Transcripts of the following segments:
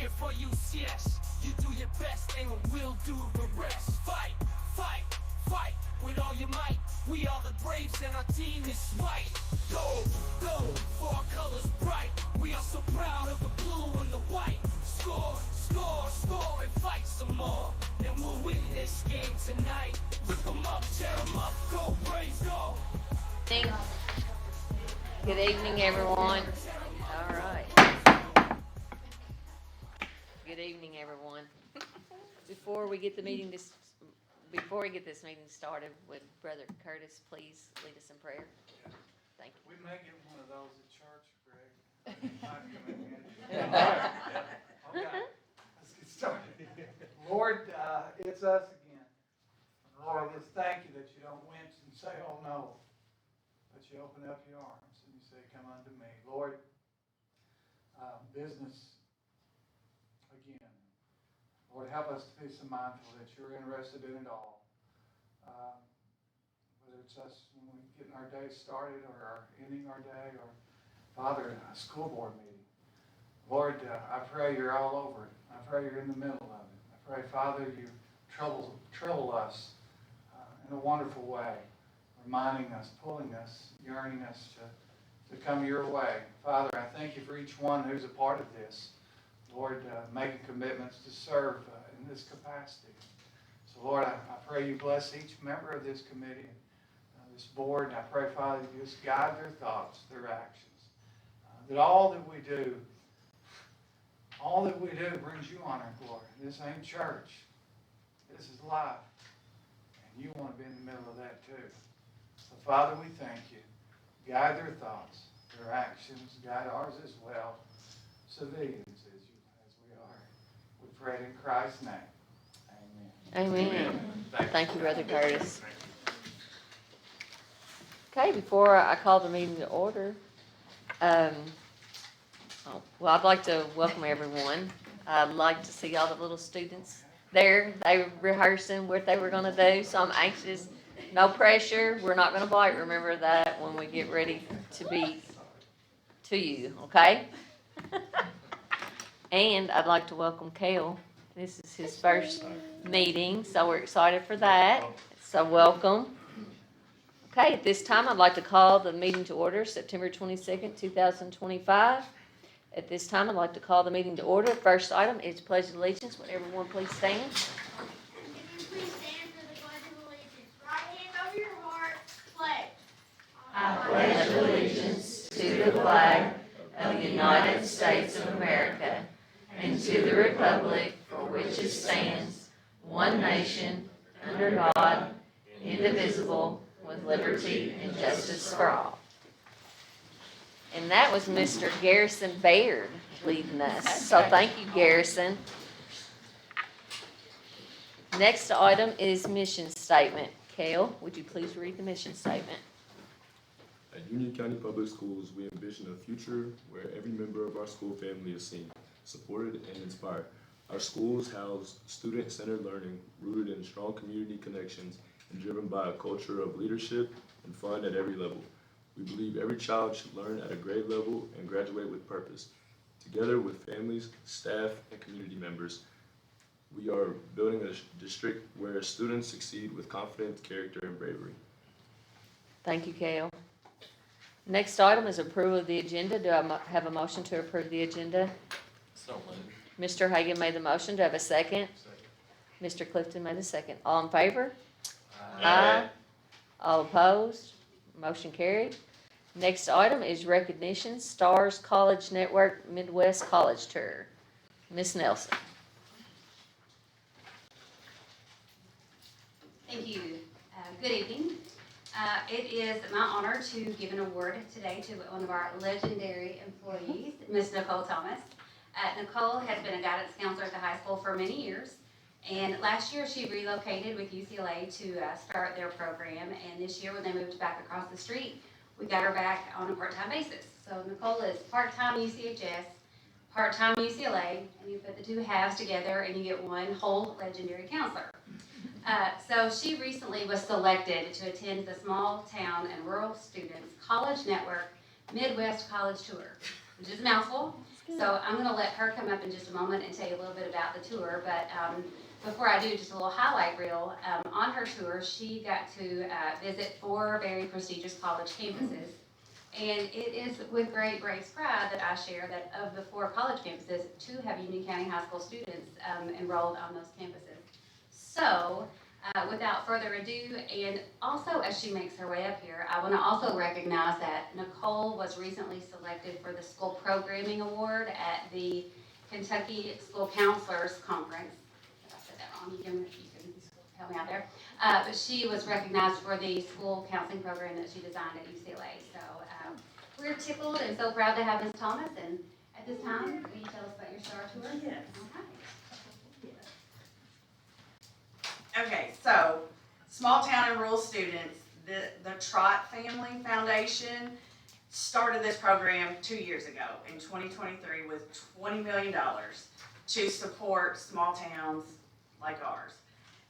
here for UCS. You do your best and we'll do the rest. Fight, fight, fight with all your might. We are the Braves and our team is white. Go, go, for our colors bright. We are so proud of the blue and the white. Score, score, score and fight some more. And we'll win this game tonight. Rip them up, tear them up, go Braves, go. Good evening, everyone. All right. Good evening, everyone. Before we get this meeting started, would Brother Curtis please lead us in prayer? Thank you. We may get one of those at church, Greg. Okay, let's get started. Lord, it's us again. Lord, I just thank you that you don't wince and say, oh no, but you open up your arms and you say, come unto me. Lord, business again. Lord, help us to be so mindful that you're interested in it all. Whether it's us when we getting our day started or ending our day, or Father, a school board meeting. Lord, I pray you're all over it. I pray you're in the middle of it. I pray, Father, you trouble us in a wonderful way, reminding us, pulling us, yearning us to come your way. Father, I thank you for each one who's a part of this. Lord, making commitments to serve in this capacity. So, Lord, I pray you bless each member of this committee, this board, and I pray, Father, you just guide their thoughts, their actions, that all that we do brings you honor and glory. This ain't church. This is life. And you want to be in the middle of that too. So, Father, we thank you. Guide their thoughts, their actions, guide ours as well. Civilians as we are. We pray it in Christ's name. Amen. Amen. Thank you, Brother Curtis. Okay, before I call the meeting to order, I'd like to welcome everyone. I'd like to see all the little students there. They were rehearsing what they were going to do, so I'm anxious. No pressure. We're not going to bite. Remember that when we get ready to be to you, okay? And I'd like to welcome Kale. This is his first meeting, so we're excited for that. So welcome. Okay, at this time, I'd like to call the meeting to order, September 22nd, 2025. At this time, I'd like to call the meeting to order. First item is Pledge of Allegiance. Would everyone please stand? If you please stand for the Pledge of Allegiance. Right hand over your heart, pledge. I pledge allegiance to the flag of the United States of America and to the republic for which it stands, one nation, under God, indivisible, with liberty and justice for all. And that was Mr. Garrison Baird leading us. So thank you, Garrison. Next item is mission statement. Kale, would you please read the mission statement? At Union County Public Schools, we envision a future where every member of our school family is seen, supported, and inspired. Our schools house student-centered learning rooted in strong community connections and driven by a culture of leadership and fun at every level. We believe every child should learn at a grade level and graduate with purpose. Together with families, staff, and community members, we are building a district where students succeed with confidence, character, and bravery. Thank you, Kale. Next item is approval of the agenda. Do I have a motion to approve the agenda? So moved. Mr. Hagan made the motion. Do I have a second? Mr. Clifton made the second. All in favor? Aye. All opposed? Motion carried. Next item is recognition, Stars College Network Midwest College Tour. Ms. Nelson. Thank you. Good evening. It is my honor to give an award today to one of our legendary employees, Ms. Nicole Thomas. Nicole has been a guidance counselor at the high school for many years, and last year she relocated with UCLA to start their program, and this year when they moved back across the street, we got her back on a part-time basis. So Nicole is part-time UCHS, part-time UCLA, and you put the two halves together and you get one whole legendary counselor. So she recently was selected to attend the Small Town and Rural Students College Network Midwest College Tour, which is a mouthful. So I'm gonna let her come up in just a moment and tell you a little bit about the tour, but, before I do, just a little highlight reel. On her tour, she got to, visit 4 very prestigious college campuses. And it is with great pride that I share that of the 4 college campuses, 2 have Union County High School students, enrolled on those campuses. So, without further ado, and also as she makes her way up here, I want to also recognize that Nicole was recently selected for the School Programming Award at the Kentucky School Counselors Conference. If I said that wrong, you can help me out there. But she was recognized for the school counseling program that she designed at UCLA. So we're tickled and so proud to have Ms. Thomas. And at this time, will you tell us about your Star Tour? Yes. Okay. Okay, so, small town and rural students, the Trot Family Foundation started this program 2 years ago in 2023 with $20 million to support small towns like ours.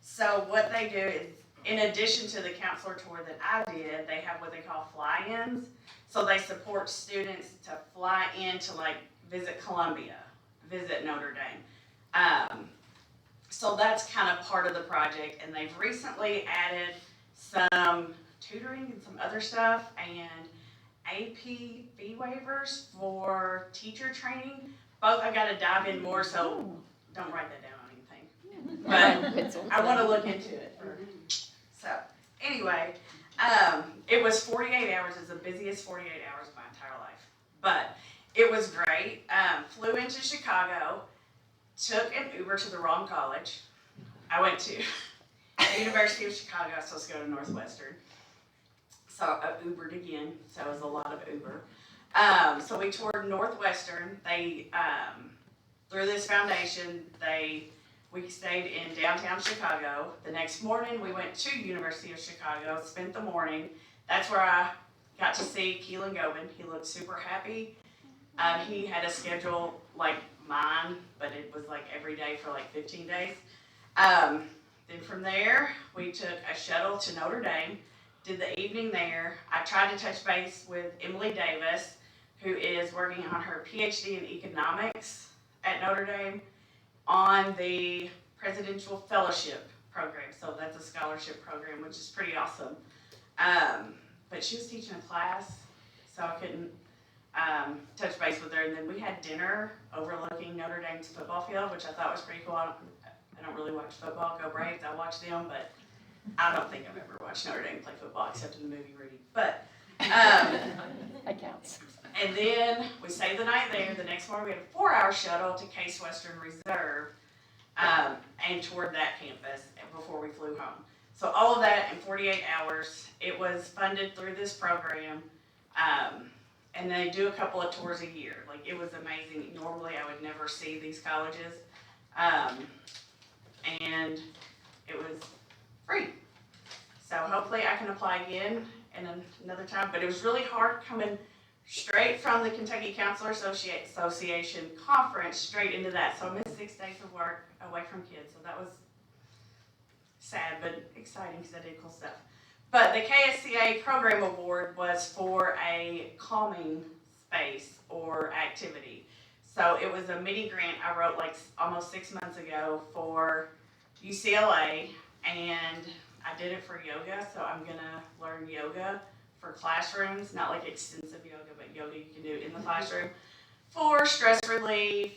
So what they do is, in addition to the counselor tour that I did, they have what they call fly-ins. So they support students to fly in to like visit Columbia, visit Notre Dame. So that's kind of part of the project, and they've recently added some tutoring and some other stuff, and AP fee waivers for teacher training. Both I've got to dive in more, so don't write that down on anything. But I want to look into it. So anyway, it was 48 hours. It's the busiest 48 hours of my entire life, but it was great. Flew into Chicago. Took an Uber to the wrong college. I went to the University of Chicago. I was supposed to go to Northwestern. So I Ubered again. So it was a lot of Uber. So we toured Northwestern. They, through this foundation, we stayed in downtown Chicago. The next morning we went to University of Chicago, spent the morning. That's where I got to see Keelan Gobin. He looked super happy. He had a schedule like mine, but it was like every day for like 15 days. Then from there, we took a shuttle to Notre Dame, did the evening there. I tried to touch base with Emily Davis, who is working on her PhD in economics at Notre Dame on the Presidential Fellowship Program. So that's a scholarship program, which is pretty awesome. But she was teaching a class, so I couldn't touch base with her, and then we had dinner overlooking Notre Dame's football field, which I thought was pretty cool. I don't really watch football. Go Braves! I watch them, but I don't think I've ever watched Notre Dame play football except in the movie Rudy. But That counts. and then we stayed the night there. The next morning we had a 4-hour shuttle to Case Western Reserve and toured that campus before we flew home. So all of that in 48 hours. It was funded through this program. And they do a couple of tours a year. Like, it was amazing. Normally, I would never see these colleges. And it was free. So hopefully I can apply again in another time. But it was really hard coming straight from the Kentucky Counselor Association conference straight into that. So I missed 6 days of work away from kids. So that was sad, but exciting because I did cool stuff. But the KSCA Program Award was for a calming space or activity. So it was a mini grant I wrote like almost 6 months ago for UCLA, and I did it for yoga. So I'm gonna learn yoga for classrooms, not like extensive yoga, but yoga you can do in the classroom for stress relief,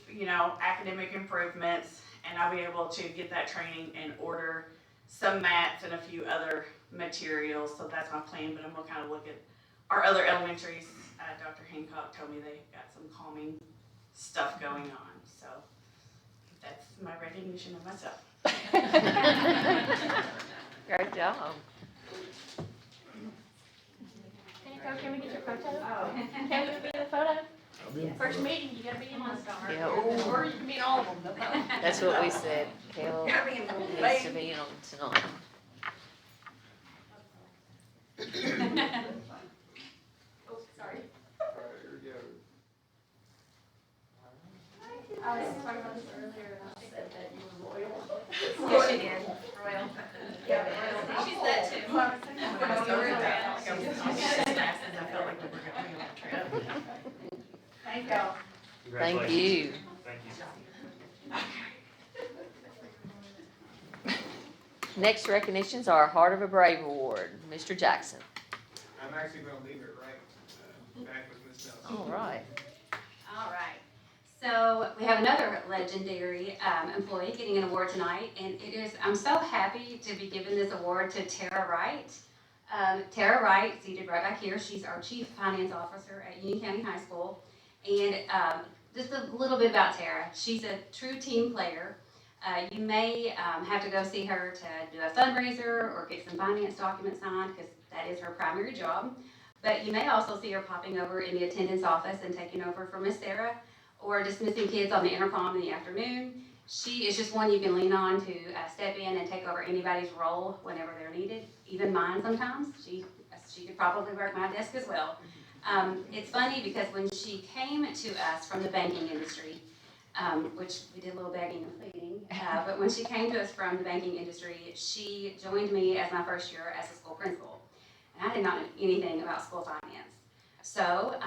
academic improvements, and I'll be able to get that training and order some mats and a few other materials. So that's my plan, but I'm gonna kind of look at our other elementaries. Dr. Hancock told me they got some calming stuff going on. So that's my recognition of myself. Great job. Can we get your photo? Can we be in the photo? First meeting, you gotta be in one star. Yeah. Or you can be in all of them. That's what we said. Caleb Gotta be in the needs to be on tonight. Oh, sorry. Here we go. I was talking about this earlier, and I said that you were royal. Yes, she did. Royal. Yeah, royal. She's that too. I felt like we were going on a trip. Thank y'all. Thank you. Thank you. Next recognitions are Heart of a Brave Award. Mr. Jackson. I'm actually gonna leave it right back with Ms. Nelson. All right. All right. So we have another legendary employee getting an award tonight, and I'm so happy to be giving this award to Tara Wright. Tara Wright, seated right back here, she's our Chief Finance Officer at Union County High School. And just a little bit about Tara. She's a true team player. You may have to go see her to do a fundraiser or get some finance documents signed, because that is her primary job. But you may also see her popping over in the attendance office and taking over for Miss Sarah, or dismissing kids on the intercom in the afternoon. She is just one you can lean on to step in and take over anybody's role whenever they're needed, even mine sometimes. She could probably work my desk as well. It's funny because when she came to us from the banking industry, which we did a little begging and pleading, but when she came to us from the banking industry, she joined me as my first year as a school principal. And I did not know anything about school finance. So,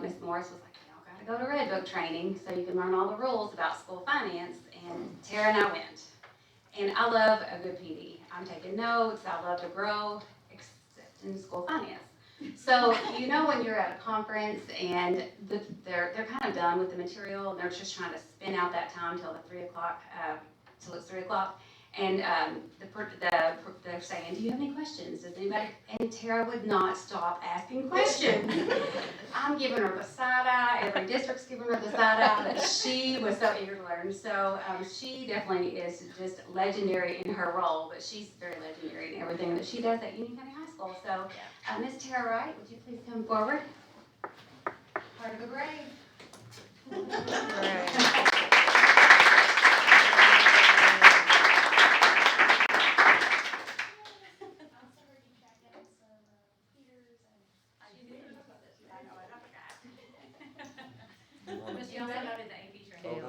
Ms. Morris was like, y'all gotta go to Red Book training so you can learn all the rules about school finance, and Tara and I went. And I love a good PD. I'm taking notes, I love to grow, except in school finance. So, when you're at a conference and they're kind of done with the material, and they're just trying to spin out that time till it's 3 o'clock, and they're saying, do you have any questions? Does anybody? And Tara would not stop asking questions. I'm giving her the side eye, every district's giving her the side eye, but she was so eager to learn. So she definitely is just legendary in her role, but she's very legendary in everything that she does at Union County High School. So Miss Tara Wright, would you please come forward? Heart of a Brave. But she also noted the AP training.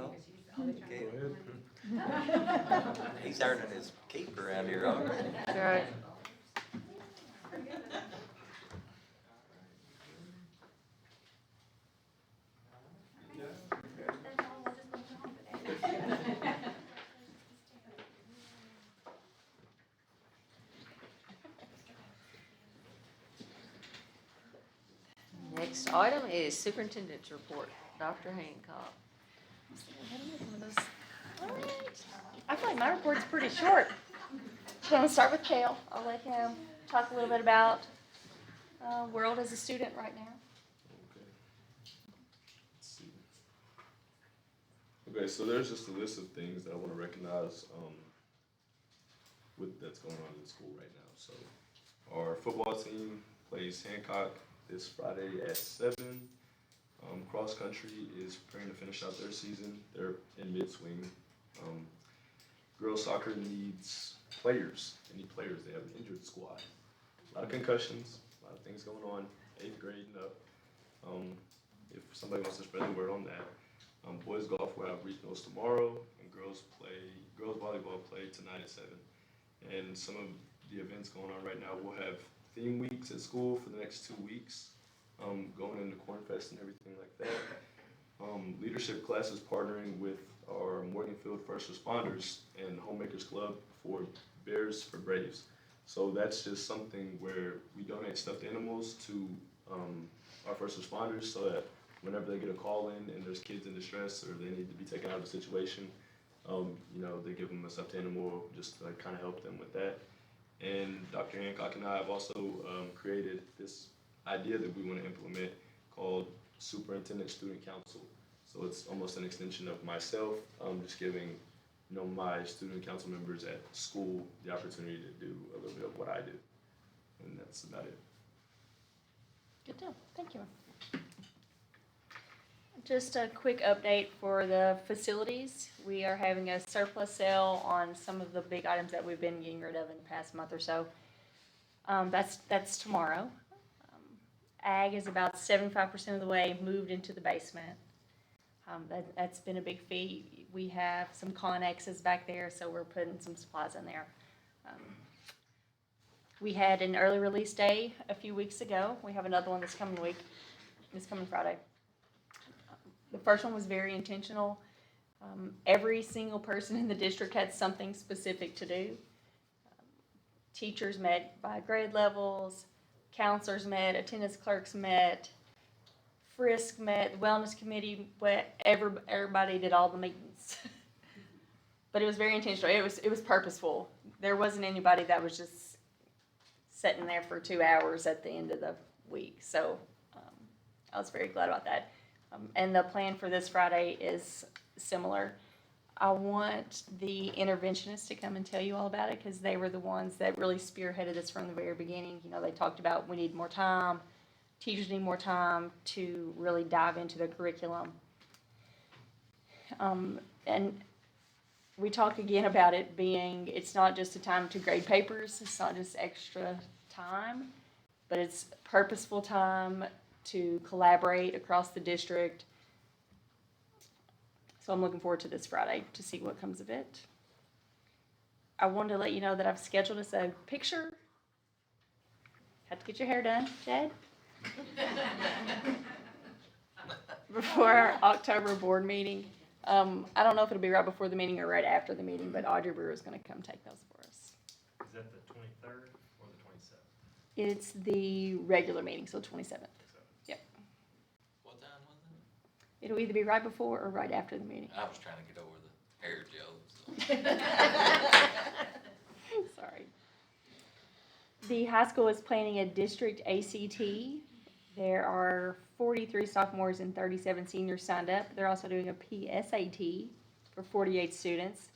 He's earning his keep around here already. That's right. Next item is Superintendent's Report. Dr. Hancock. I feel like my report's pretty short. So I'm gonna start with Kale. I'll let him talk a little bit about world as a student right now. Okay. Let's see. Okay, so there's just a list of things that I want to recognize that's going on in the school right now. So our football team plays Hancock this Friday at 7. Cross country is preparing to finish out their season. They're in mid-swing. Girls soccer needs players. They need players. They have an injured squad. A lot of concussions, a lot of things going on. 8th grade and up. If somebody wants to spread the word on that. Boys golf will have regionals tomorrow, and girls volleyball play tonight at 7. And some of the events going on right now, we'll have theme weeks at school for the next 2 weeks. Going into Cornfest and everything like that. Leadership class is partnering with our Morganfield First Responders and Homemakers Club for Bears for Braves. So that's just something where we donate stuffed animals to our first responders so that whenever they get a call in and there's kids in distress or they need to be taken out of a situation, they give them a stuffed animal just to kind of help them with that. And Dr. Hancock and I have also created this idea that we want to implement called Superintendent Student Council. So it's almost an extension of myself, just giving my student council members at school the opportunity to do a little bit of what I do. And that's about it. Good deal. Thank you. Just a quick update for the facilities. We are having a surplus sale on some of the big items that we've been getting rid of in the past month or so. That's tomorrow. Ag is about 75% of the way moved into the basement. That's been a big feat. We have some Connexes back there, so we're putting some supplies in there. We had an early release day a few weeks ago. We have another one this coming Friday. The first one was very intentional. Every single person in the district had something specific to do. Teachers met by grade levels, counselors met, attendance clerks met, Frisk met, the wellness committee met, everybody did all the meetings. But it was very intentional, it was purposeful. There wasn't anybody that was just sitting there for 2 hours at the end of the week, so, I was very glad about that. And the plan for this Friday is similar. I want the interventionists to come and tell you all about it, because they were the ones that really spearheaded this from the very beginning. You know, they talked about we need more time, teachers need more time to really dive into the curriculum. And we talk again about it being, it's not just a time to grade papers, it's not just extra time, but it's purposeful time to collaborate across the district. So I'm looking forward to this Friday to see what comes of it. I wanted to let you know that I've scheduled us a picture. Had to get your hair done, Chad. Before our October board meeting. I don't know if it'll be right before the meeting or right after the meeting, but Audrey Brewer is going to come take those for us. Is that the 23rd or the 27th? It's the regular meeting, so 27th. Yep. What time was it? It'll either be right before or right after the meeting. I was trying to get over the hair jokes. Sorry. The high school is planning a district ACT. There are 43 sophomores and 37 seniors signed up. They're also doing a PSAT for 48 students.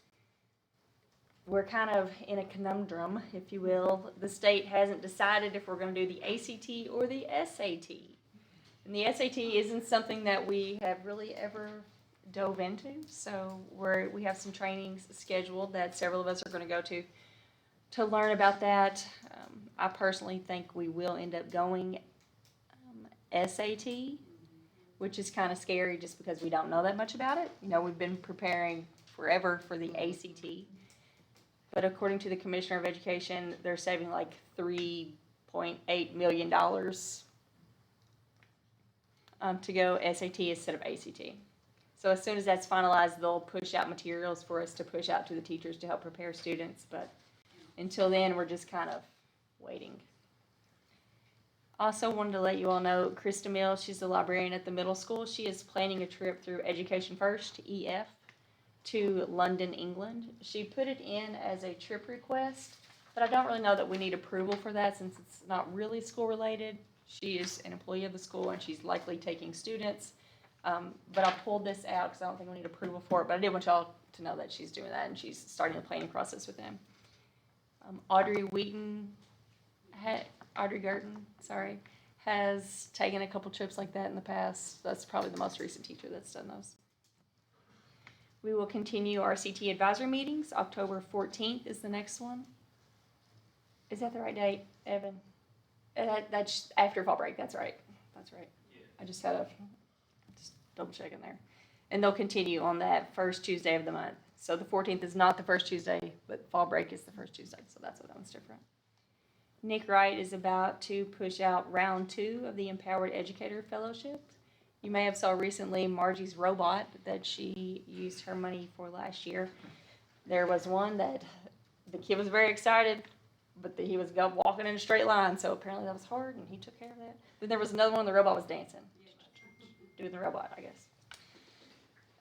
We're kind of in a conundrum, if you will. The state hasn't decided if we're going to do the ACT or the SAT. And the SAT isn't something that we have really ever dove into, so we have some trainings scheduled that several of us are going to go to learn about that. I personally think we will end up going SAT, which is kind of scary just because we don't know that much about it. You know, we've been preparing forever for the ACT, but according to the Commissioner of Education, they're saving like $3.8 million to go SAT instead of ACT. So as soon as that's finalized, they'll push out materials for us to push out to the teachers to help prepare students, but until then, we're just kind of waiting. Also wanted to let you all know, Krista Mills, she's the librarian at the middle school. She is planning a trip through Education First, EF, to London, England. She put it in as a trip request, but I don't really know that we need approval for that since it's not really school related. She is an employee of the school and she's likely taking students. But I pulled this out because I don't think we need approval for it, but I did want y'all to know that she's doing that and she's starting the planning process with them. Audrey Gerton, has taken a couple trips like that in the past. That's probably the most recent teacher that's done those. We will continue our CT advisory meetings. October 14th is the next one. Is that the right date, Evan? That's after fall break, that's right. That's right. Yeah. I just had just double check in there. And they'll continue on that first Tuesday of the month. So the 14th is not the first Tuesday, but fall break is the first Tuesday, so that's what that one's different. Nick Wright is about to push out round 2 of the Empowered Educator Fellowship. You may have saw recently Margie's robot that she used her money for last year. There was one that the kid was very excited, but he was walking in a straight line, so apparently that was hard, and he took care of that. Then there was another one, the robot was dancing, doing the robot, I guess.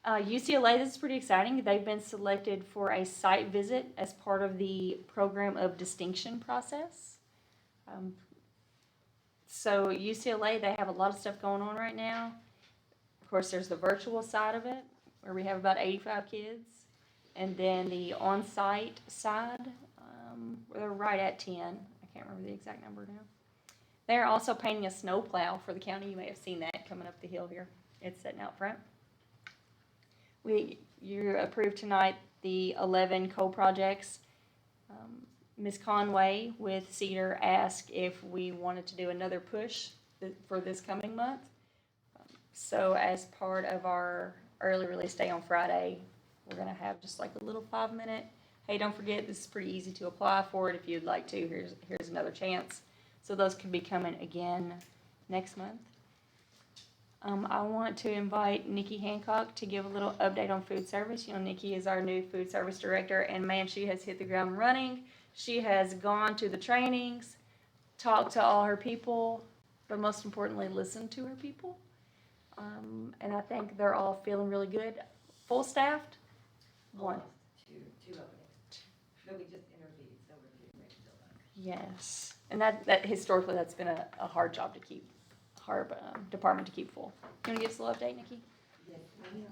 UCLA, this is pretty exciting. They've been selected for a site visit as part of the Program of Distinction process. So UCLA, they have a lot of stuff going on right now. Of course, there's the virtual side of it, where we have about 85 kids. And then the on-site side, they're right at 10. I can't remember the exact number now. They're also painting a snow plow for the county. You may have seen that coming up the hill here. It's sitting out front. You approved tonight the 11 co-projects. Ms. Conway with Cedar asked if we wanted to do another push for this coming month. So as part of our early release day on Friday, we're going to have just like a little 5-minute, hey, don't forget, this is pretty easy to apply for it if you'd like to. Here's another chance. So those could be coming again next month. I want to invite Nikki Hancock to give a little update on food service. You know, Nikki is our new food service director, and man, she has hit the ground running. She has gone to the trainings, talked to all her people, but most importantly, listened to her people. And I think they're all feeling really good. Full staffed? One. Two openings. But we just interviewed, so we're getting ready to fill that. Yes. And that historically, that's been a hard job to keep, hard department to keep full. You want to give us a little update, Nikki? Yes, ma'am.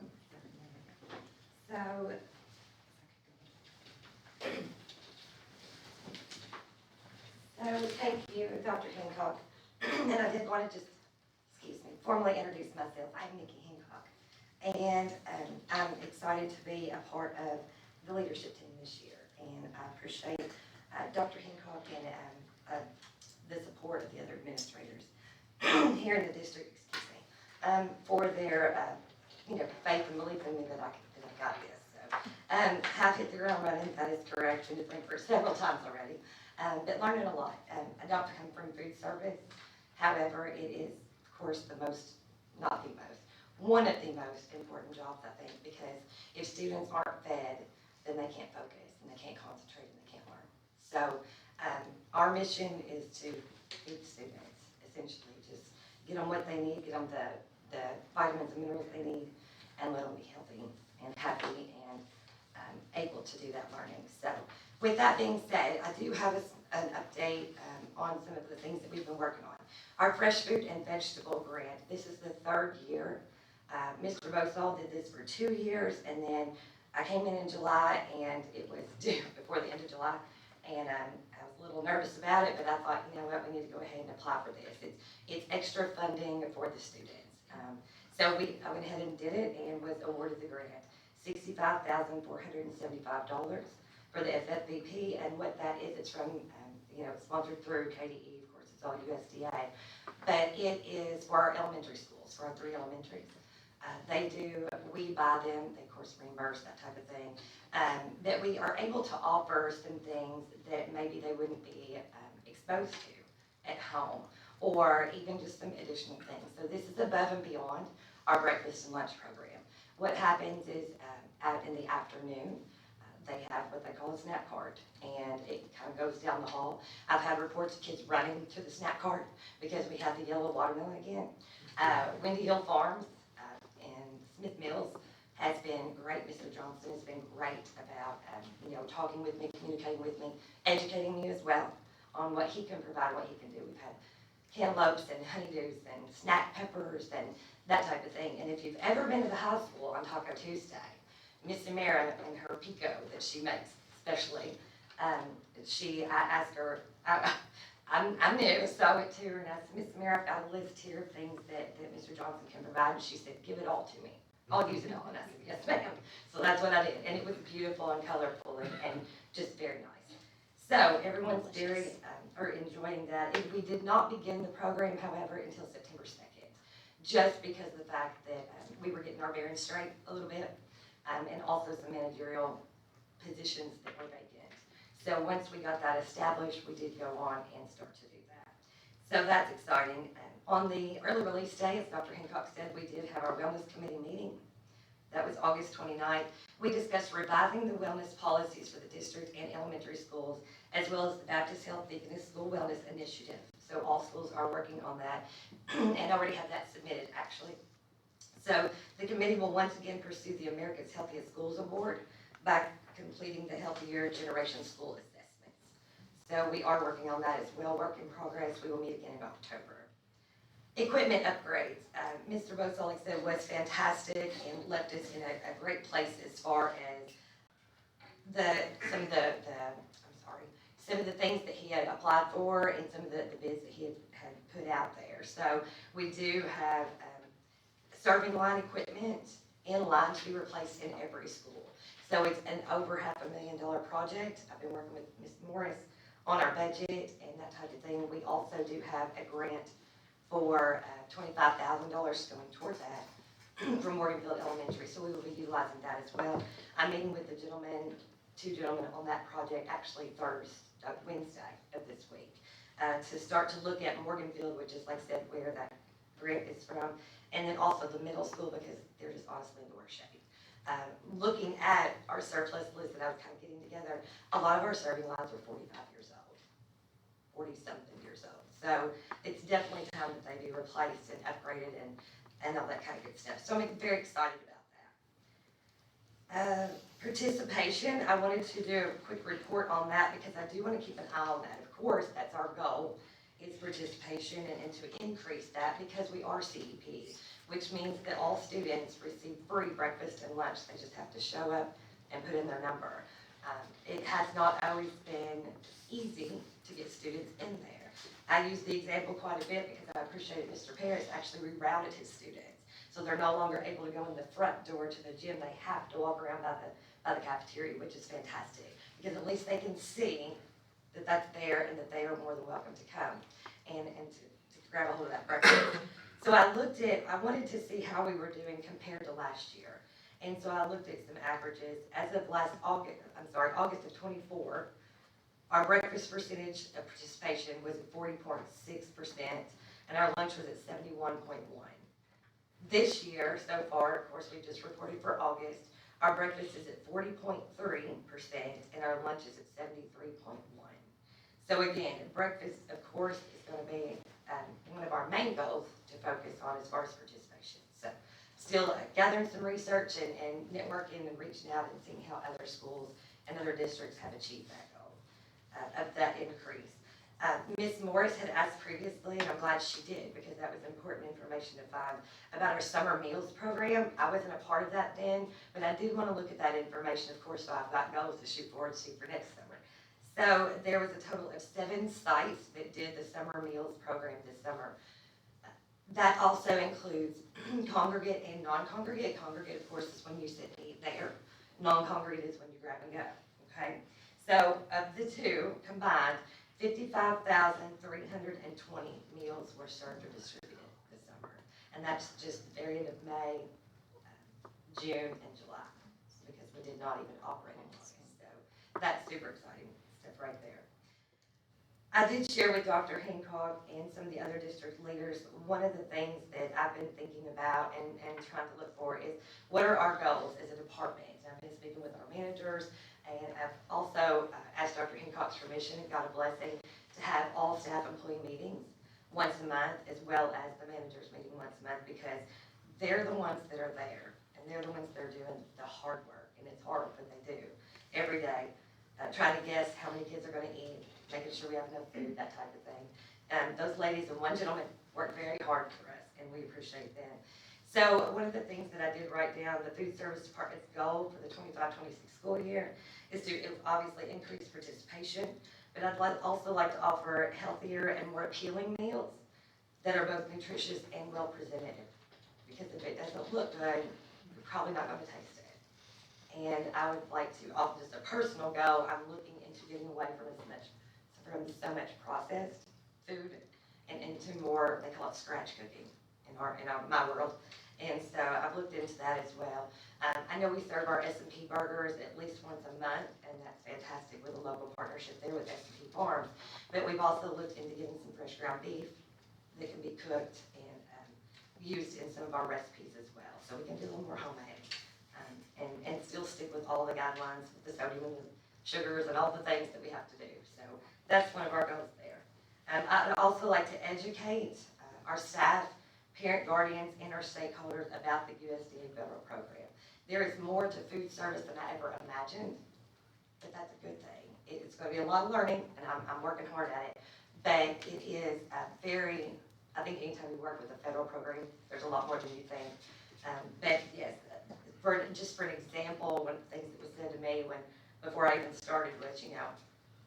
So thank you, Dr. Hancock. And I did want to just, formally introduce myself. I'm Nikki Hancock. And I'm excited to be a part of the leadership team this year. And I appreciate Dr. Hancock and the support of the other administrators here in the district, for their, faith and belief in me that I got this. So, have hit the ground running, that is correct, been to Frankfurt several times already, but learning a lot. I don't come from food service, however, it is, of course, one of the most important jobs, I think, because if students aren't fed, then they can't focus, and they can't concentrate, and they can't learn. So, our mission is to feed students, essentially, just get them what they need, get them the vitamins and minerals they need, and let them be healthy and happy and able to do that learning. So with that being said, I do have an update on some of the things that we've been working on. Our fresh fruit and vegetable grant, this is the third year. Mr. Bosall did this for 2 years, and then I came in July, and it was due before the end of July, and I was a little nervous about it, but I thought, you know what, we need to go ahead and apply for this. It's extra funding for the students. So I went ahead and did it and was awarded the grant, $65,475 for the FFVP, and what that is, it's from, sponsored through KDE, of course, it's all USDA, but it is for our elementary schools, for our 3 elementaries. We buy them, they of course reimburse, that type of thing, that we are able to offer some things that maybe they wouldn't be exposed to at home, or even just some additional things. So this is above and beyond our breakfast and lunch program. What happens is out in the afternoon, they have what they call a snack cart, and it kind of goes down the hall. I've had reports of kids running to the snack cart because we have the yellow watermelon again. Windy Hill Farms and Smith Mills has been great. Mr. Johnson has been great about, talking with me, communicating with me, educating me as well on what he can provide, what he can do. We've had cantaloupes and honeydews and snack peppers and that type of thing. And if you've ever been to the high school on Taco Tuesday, Miss Samara and her pico that she makes, especially, I asked her, I'm new, so I went to her and I said, Miss Samara, I've got a list here of things that Mr. Johnson can provide, and she said, give it all to me. I'll use it all. And I said, yes, ma'am. So that's what I did, and it was beautiful and colorful and just very nice. So everyone's enjoying that. We did not begin the program, however, until September 2nd, just because of the fact that we were getting our bearings straight a little bit, and also some managerial positions that were vacant. So once we got that established, we did go on and start to do that. So that's exciting. On the early release day, as Dr. Hancock said, we did have our wellness committee meeting. That was August 29th. We discussed revising the wellness policies for the district and elementary schools, as well as the Baptist Health Deaconess School Wellness Initiative. So all schools are working on that and already have that submitted, actually. So the committee will once again pursue the America's Healthiest Schools Award by completing the Healthier Generation School Assessments. So we are working on that as well, work in progress. We will meet again in October. Equipment upgrades. Mr. Bosall, like I said, was fantastic and left us in a great place as far as some of the things that he had applied for and some of the bids that he had put out there. So we do have serving line equipment in line to be replaced in every school. So it's an over $500,000 project. I've been working with Ms. Morris on our budget and that type of thing. We also do have a grant for $25,000 going towards that from Morganfield Elementary, so we will be utilizing that as well. I'm meeting with two gentlemen on that project actually Wednesday of this week, to start to look at Morganfield, which is, like I said, where grant is from, and then also the middle school because they're just honestly in the worst shape. Looking at our surplus list that I was kind of getting together, a lot of our serving lines are 45 years old, 40-something years old. So it's definitely time that they be replaced and upgraded and all that kind of good stuff. So I'm very excited about that. Participation, I wanted to do a quick report on that because I do want to keep an eye on that. Of course, that's our goal, is participation and to increase that because we are CEP, which means that all students receive free breakfast and lunch. They just have to show up and put in their number. It has not always been easy to get students in there. I use the example quite a bit because I appreciated Mr. Paris actually rerouted his students. So they're no longer able to go in the front door to the gym. They have to walk around by the cafeteria, which is fantastic because at least they can see that that's there and that they are more than welcome to come and to grab a hold of that breakfast. So I wanted to see how we were doing compared to last year. And so I looked at some averages. As of August of 24, our breakfast percentage of participation was at 40.6%, and our lunch was at 71.1%. This year, so far, of course, we just reported for August, our breakfast is at 40.3%, and our lunch is at 73.1%. So again, breakfast, of course, is going to be one of our main goals to focus on as far as participation. So still gathering some research and networking and reaching out and seeing how other schools and other districts have achieved that goal of that increase. Ms. Morris had asked previously, and I'm glad she did because that was important information to find, about our summer meals program. I wasn't a part of that then, but I did want to look at that information, of course, so I've got goals to shoot forward to for next summer. So there was a total of 7 sites that did the summer meals program this summer. That also includes congregate and non-congregate. Congregate, of course, is when you sit and eat there. Non-congregate is when you grab and go, okay? So of the two combined, 55,320 meals were served or distributed this summer. And that's just the very end of May, June, and July, because we did not even operate in August. So that's super exciting stuff right there. I did share with Dr. Hancock and some of the other district leaders, one of the things that I've been thinking about and trying to look for is what are our goals as a department? I've been speaking with our managers, and I've also asked Dr. Hancock's permission and got a blessing to have all staff employee meetings once a month, as well as the managers meeting once a month, because they're the ones that are there, and they're the ones that are doing the hard work, and it's hard what they do every day, trying to guess how many kids are going to eat, making sure we have enough food, that type of thing. Those ladies and one gentleman work very hard for us, and we appreciate them. So one of the things that I did write down, the food service department's goal for the 25-26 school year is to obviously increase participation, but I'd also like to offer healthier and more appealing meals that are both nutritious and well presented. Because if it doesn't look good, you're probably not going to taste it. And I would like to offer just a personal goal. I'm looking into getting away from so much processed food and into more, they call it scratch cooking in my world. And so I've looked into that as well. I know we serve our S&P burgers at least once a month, and that's fantastic with a local partnership there with S&P Farms. But we've also looked into getting some fresh ground beef that can be cooked and used in some of our recipes as well. So we can do a little more homemade and still stick with all the guidelines with the sodium and the sugars and all the things that we have to do. So that's one of our goals there. I'd also like to educate our staff, parent guardians, and our stakeholders about the USDA federal program. There is more to food service than I ever imagined, but that's a good thing. It's going to be a lot of learning, and I'm working hard at it, but it is I think anytime you work with a federal program, there's a lot more than you think. But yes, just for an example, one of the things that was said to me before I even started was,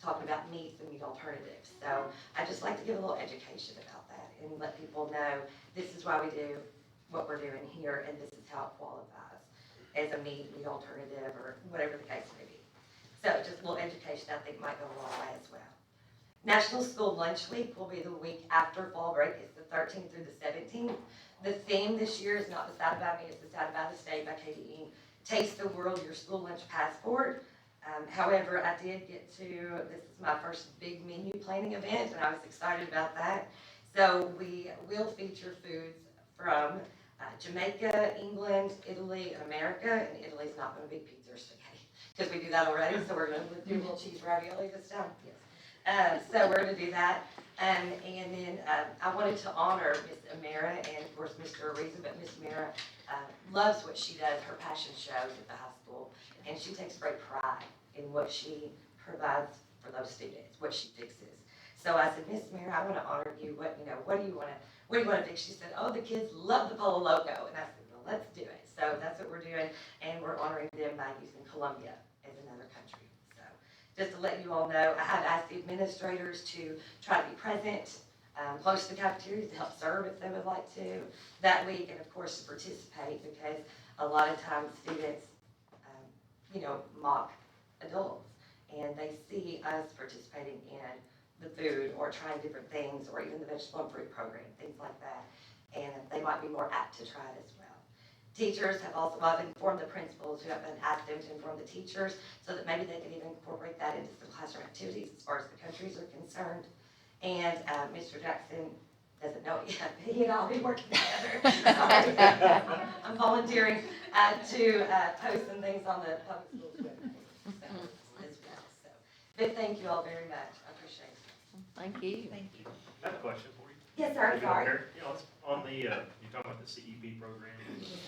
talking about meats and meat alternatives. So I just like to give a little education about that and let people know this is why we do what we're doing here, and this is how it qualifies as a meat alternative or whatever the case may be. So just a little education I think might go a long way as well. National School Lunch Week will be the week after fall break. It's the 13th through the 17th. The theme this year is not Decided by Me, it's Decided by the State by KDE. Taste the World, Your School Lunch Passport. However, I did this is my first big menu planning event, and I was excited about that. So we will feature foods from Jamaica, England, Italy, America, and Italy's not gonna be pizza or spaghetti, because we do that already, so we're gonna do a little cheese ravioli this time, yes. So we're gonna do that, and then I wanted to honor Miss Amira and of course Mr. Ariza, but Miss Amira loves what she does, her passion shows at the high school, and she takes great pride in what she provides for those students, what she fixes. So I said, Miss Amira, I wanna honor you, what do you wanna fix? She said, oh, the kids love the Polo Loco, and I said, well, let's do it. So that's what we're doing, and we're honoring them by using Colombia as another country. So just to let you all know, I have asked the administrators to try to be present, close to the cafeterias to help serve if they would like to that week, and of course to participate, because a lot of times students, mock adults, and they see us participating in the food or trying different things, or even the vegetable and fruit program, things like that, and they might be more apt to try it as well. Teachers have also, I've informed the principals who have been asked them to inform the teachers so that maybe they can even incorporate that into some classroom activities as far as the countries are concerned. And Mr. Jackson doesn't know it yet, but he and I'll be working together. Sorry. I'm volunteering to post some things on the public schools webpage as well. So, but thank you all very much. I appreciate it. Thank you. I have a question for you. Yes, sir. If you don't Sorry. care. It's on the, you're talking about the CEP program,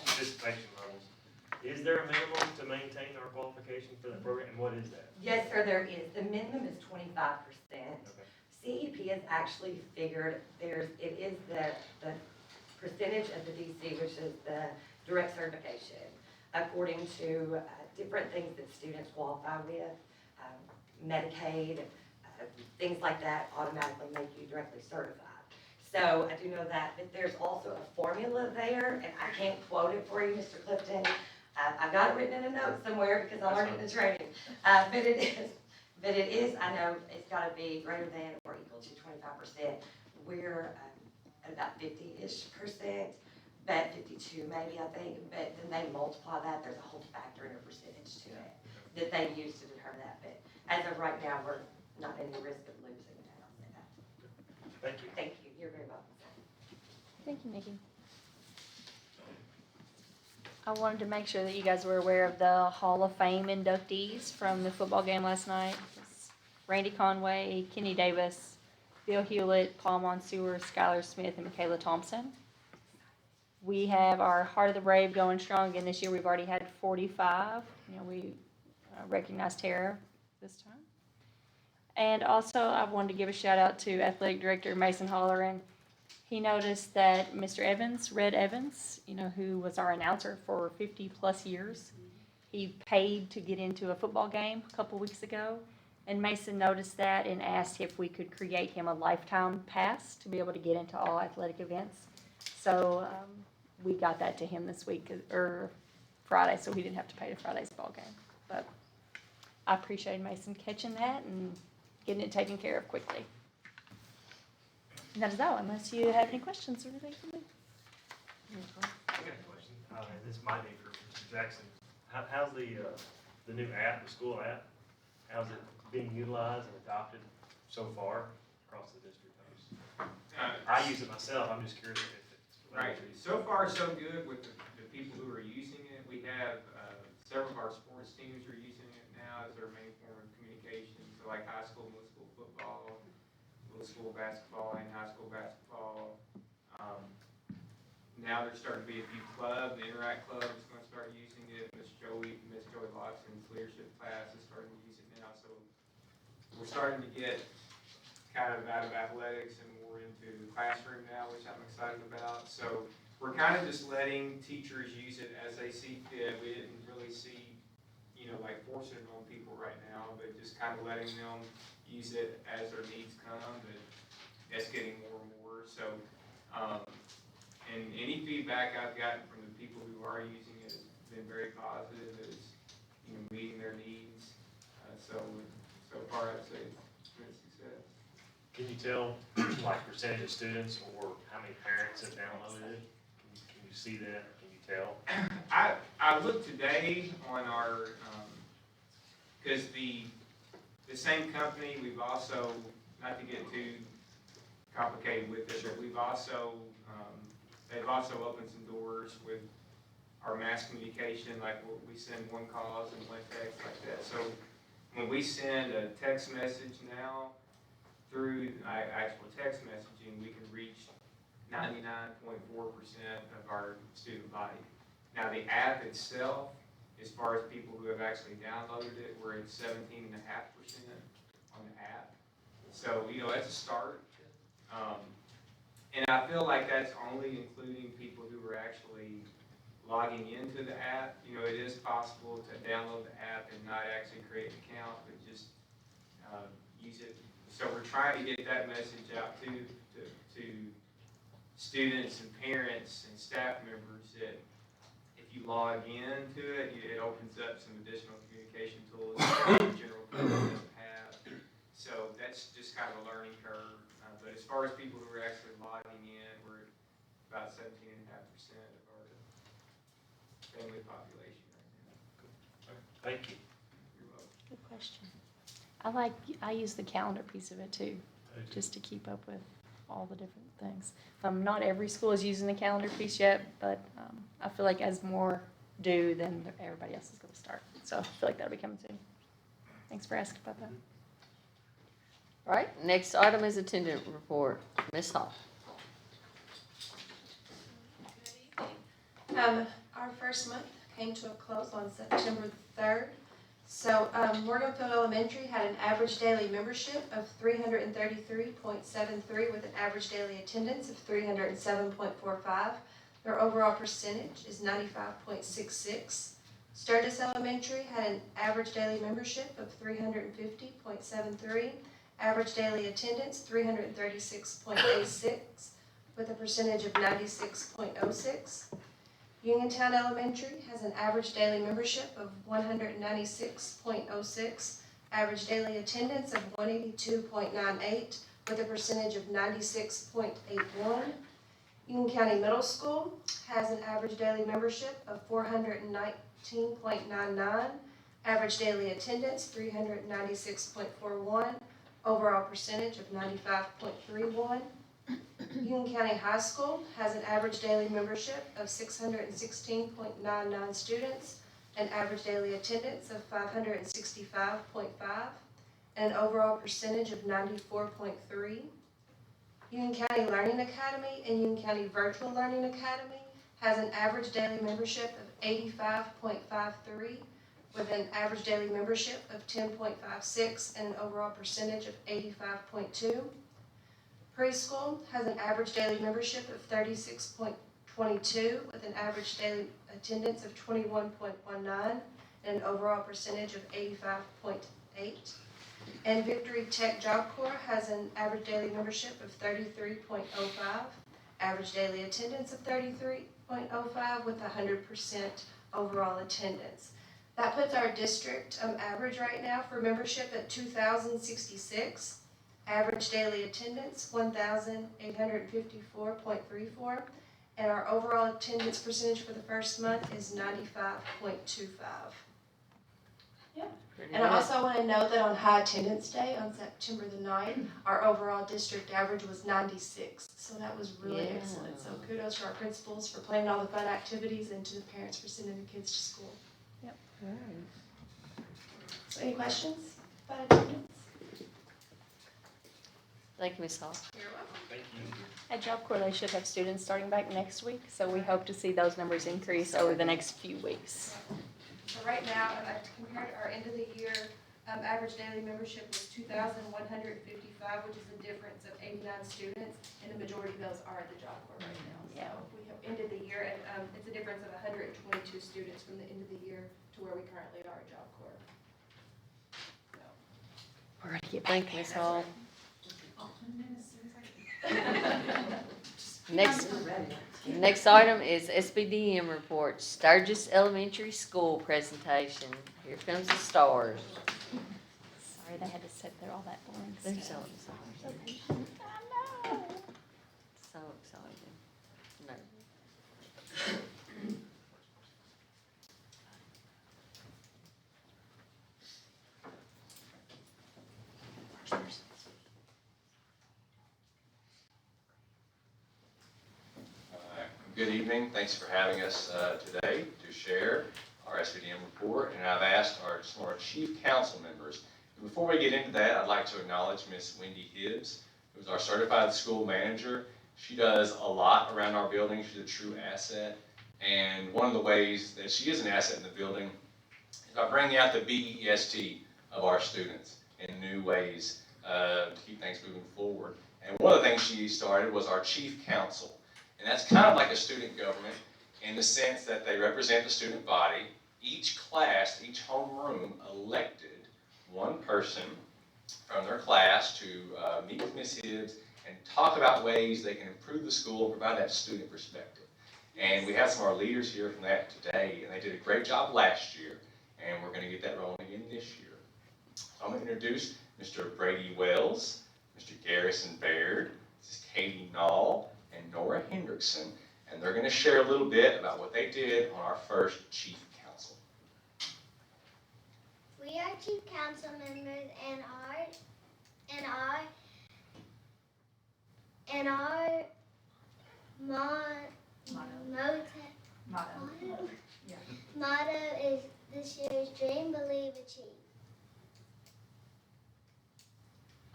participation levels. Is there a minimum to maintain our qualification for that program, and what is that? Yes, sir, there is. The minimum is 25%. Okay. CEP has actually figured it is the percentage of the DC, which is the direct certification, according to different things that students qualify with, Medicaid, things like that automatically make you directly certified. So I do know that, but there's also a formula there, and I can't quote it for you, Mr. Clifton. I've got it written in a note somewhere because I learned it in the training. But it is, I know it's gotta be greater than or equal to 25%. We're at about 50-ish%, but 52 maybe, I think. But then they multiply that, there's a whole factor in a percentage to it that they use to determine that. But as of right now, we're not in the risk of losing that, I'll say that. Thank you. Thank you, you're very welcome. Thank you, Nikki. I wanted to make sure that you guys were aware of the Hall of Fame inductees from the football game last night. Randy Conway, Kenny Davis, Bill Hewlett, Paul Monsour, Skylar Smith, and Michaela Thompson. We have our Heart of the Brave going strong again this year. We've already had 45. We recognized Tara this time. And also, I wanted to give a shout out to Athletic Director Mason Holleran. He noticed that Mr. Evans, Red Evans, who was our announcer for 50 plus years, he paid to get into a football game a couple weeks ago. And Mason noticed that and asked if we could create him a lifetime pass to be able to get into all athletic events. So we got that to him this week, or Friday, so he didn't have to pay to Friday's ball game. But I appreciate Mason catching that and getting it taken care of quickly. And that is all, unless you have any questions or anything for me. I got a question, and this might be for Mr. Jackson. How's the new app, the school app, how's it being utilized and adopted so far across the district? I use it myself, I'm just curious if it's. Right, so far so good with the people who are using it. We have several of our sports teams are using it now as their main form of communication. So like high school, middle school football, middle school basketball, and high school basketball. Now there's starting to be a few clubs. The Interact Club is going to start using it. Miss Joey Loxton's leadership class is starting to use it now. So we're starting to get kind of out of athletics and more into the classroom now, which I'm excited about. So we're kind of just letting teachers use it as they see fit. We didn't really see, like forcing it on people right now, but just kind of letting them use it as their needs come. But that's getting more and more. So, and any feedback I've gotten from the people who are using it has been very positive. It's meeting their needs. So far I'd say it's been a success. Can you tell, like, percentage of students or how many parents have downloaded it? Can you see that? Can you tell? I looked today on our, because the same company, we've also, not to get too complicated with it, but we've also, they've also opened some doors with our mass communication, like we send one calls and one text like that. So when we send a text message now through actual text messaging, we can reach 99.4% of our student body. Now the app itself, as far as people who have actually downloaded it, we're at 17.5% on the app. So, that's a start. And I feel like that's only including people who are actually logging into the app. It is possible to download the app and not actually create an account, but just use it. So we're trying to get that message out to students and parents and staff members that if you log into it, it opens up some additional communication tools that the general public doesn't have. So that's just kind of a learning curve. But as far as people who are actually logging in, we're at about 17.5% of our family population right now. Thank you. You're welcome. Good question. I use the calendar piece of it too, just to keep up with all the different things. Not every school is using the calendar piece yet, but I feel like as more do, then everybody else is going to start. So I feel like that'll be coming soon. Thanks for asking about that. All right, next item is attendance report. Ms. Hall. Our first month came to a close on September 3rd. So Morganfield Elementary had an average daily membership of 333.73 with an average daily attendance of 307.45. Their overall percentage is 95.66. Sturgis Elementary had an average daily membership of 350.73. Average daily attendance 336.86 with a percentage of 96.06. Uniontown Elementary has an average daily membership of 196.06, average daily attendance of 182.98 with a percentage of 96.81. Union County Middle School has an average daily membership of 419.99, average daily attendance 396.41, overall percentage of 95.31. Union County High School has an average daily membership of 616.99 students, an average daily attendance of 565.5, and an overall percentage of 94.3. Union County Learning Academy and Union County Virtual Learning Academy has an average daily membership of 85.53, with an average daily membership of 10.56 and an overall percentage of 85.2. Preschool has an average daily membership of 36.22 with an average daily attendance of 21.19 and an overall percentage of 85.8. And Victory Tech Job Corps has an average daily membership of 33.05, average daily attendance of 33.05 with 100% overall attendance. That puts our district average right now for membership at 2,066. Average daily attendance, 1,854.34, and our overall attendance percentage for the first month is 95.25. And I also want to note that on High Attendance Day, on September the 9th, our overall district average was 96, so that was really excellent. So kudos to our principals for planning all the fun activities and to the parents for sending the kids to school. Yep. So any questions about attendance? Thank you, Ms. Hall. You're welcome. Thank you. At Job Corps, they should have students starting back next week, so we hope to see those numbers increase over the next few weeks. So right now, compared to our end of the year, average daily membership was 2,155, which is a difference of 89 students, and the majority of those are at the Job Corps right now. So we have ended the year, and it's a difference of 122 students from the end of the year to where we currently are at Job Corps. So. We're gonna get back there. Ms. Hall. Next item is SBDM report, Sturgis Elementary School presentation. Here comes the stars. Sorry, they had to sit there all that boring They're so stuff. excited. I know. So excited. No. Good evening. Thanks for having us today to share our SVDM report. And I've asked some of our chief council members. And before we get into that, I'd like to acknowledge Miss Wendy Hibbs, who's our certified school manager. She does a lot around our building. She's a true asset. And one of the ways that she is an asset in the building is by bringing out the BEST of our students in new ways to keep things moving forward. And one of the things she started was our chief council. And that's kind of like a student government in the sense that they represent the student body. Each class, each homeroom elected one person from their class to meet with Ms. Hibbs and talk about ways they can improve the school and provide that student perspective. And we have some of our leaders here from that today, and they did a great job last year, and we're going to get that rolling again this year. So I'm going to introduce Mr. Brady Wells, Mr. Garrison Baird, Mrs. Katie Nall, and Nora Hendrickson, and they're going to share a little bit about what they did on our first Chief Council. We are Chief Council members, and motto is this year's Dream, Believe, Achieve.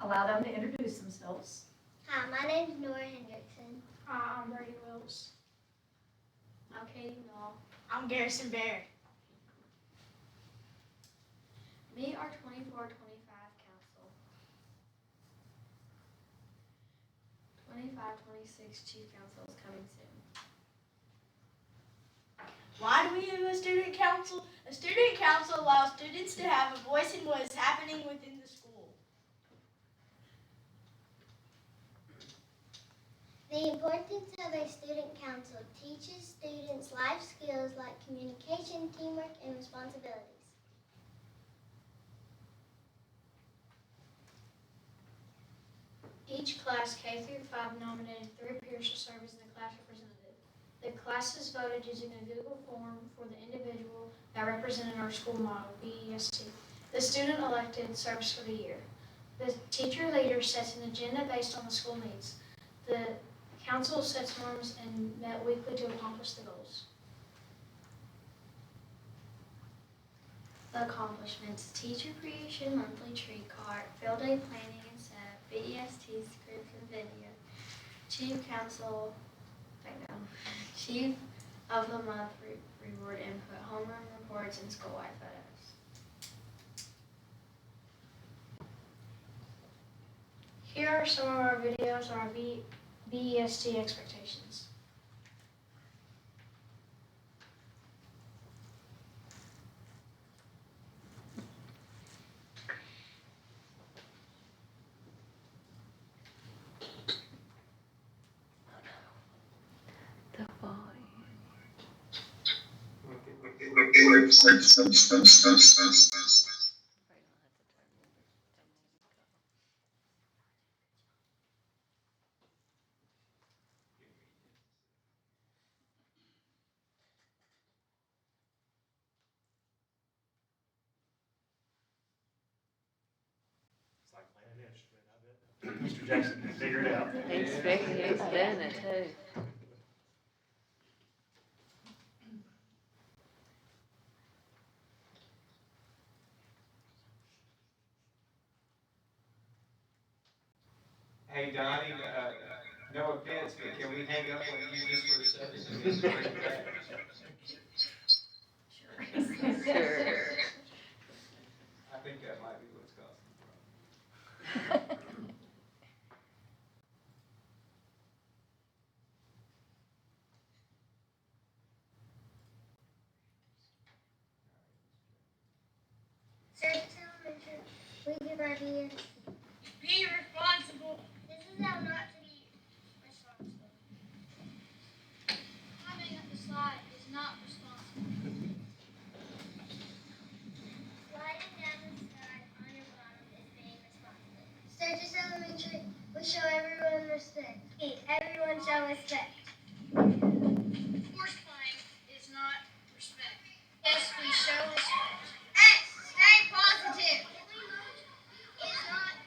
Allow them to introduce themselves. Hi, my name is Nora Hendrickson. Hi, I'm Brady Wills. I'm Katie Nall. I'm Garrison Baird. Me are 24-25 Council. 25-26 Chief Council is coming soon. Why do we have a student council? A student council allows students to have a voice in what is happening within the school. The importance of a student council teaches students life skills like communication, teamwork, and responsibilities. Each class K through 5 nominated 3 peers to serve as the class representative. The classes voted using a Google form for the individual that represented our school motto, BEST. The student elected serves for the year. The teacher leader sets an agenda based on the school needs. The council sets norms and met weekly to accomplish the goals. The accomplishments: teacher creation, monthly tree cart, field day planning and setup, BEST script and video, chief council, chief of the month reward input, homeroom reports, and school-wide photos. Here are some of our videos on our BEST expectations. The body. It's like playing an instrument, I bet. Mr. Jackson can figure it out. He's doing it too. Hey, Donnie, no offense, but can we hang up on you just for a second and just bring it back? Sure. I think that might be what's causing the problem. Service Elementary, we give ideas. Be responsible. This is how not to be responsible. Climbing up the slide is not responsible. Sliding down the slide on your bottom is being responsible. Sturgis Elementary, we show everyone respect. Everyone show respect. Horse playing is not respect. Yes, we show respect. Stay positive. It's not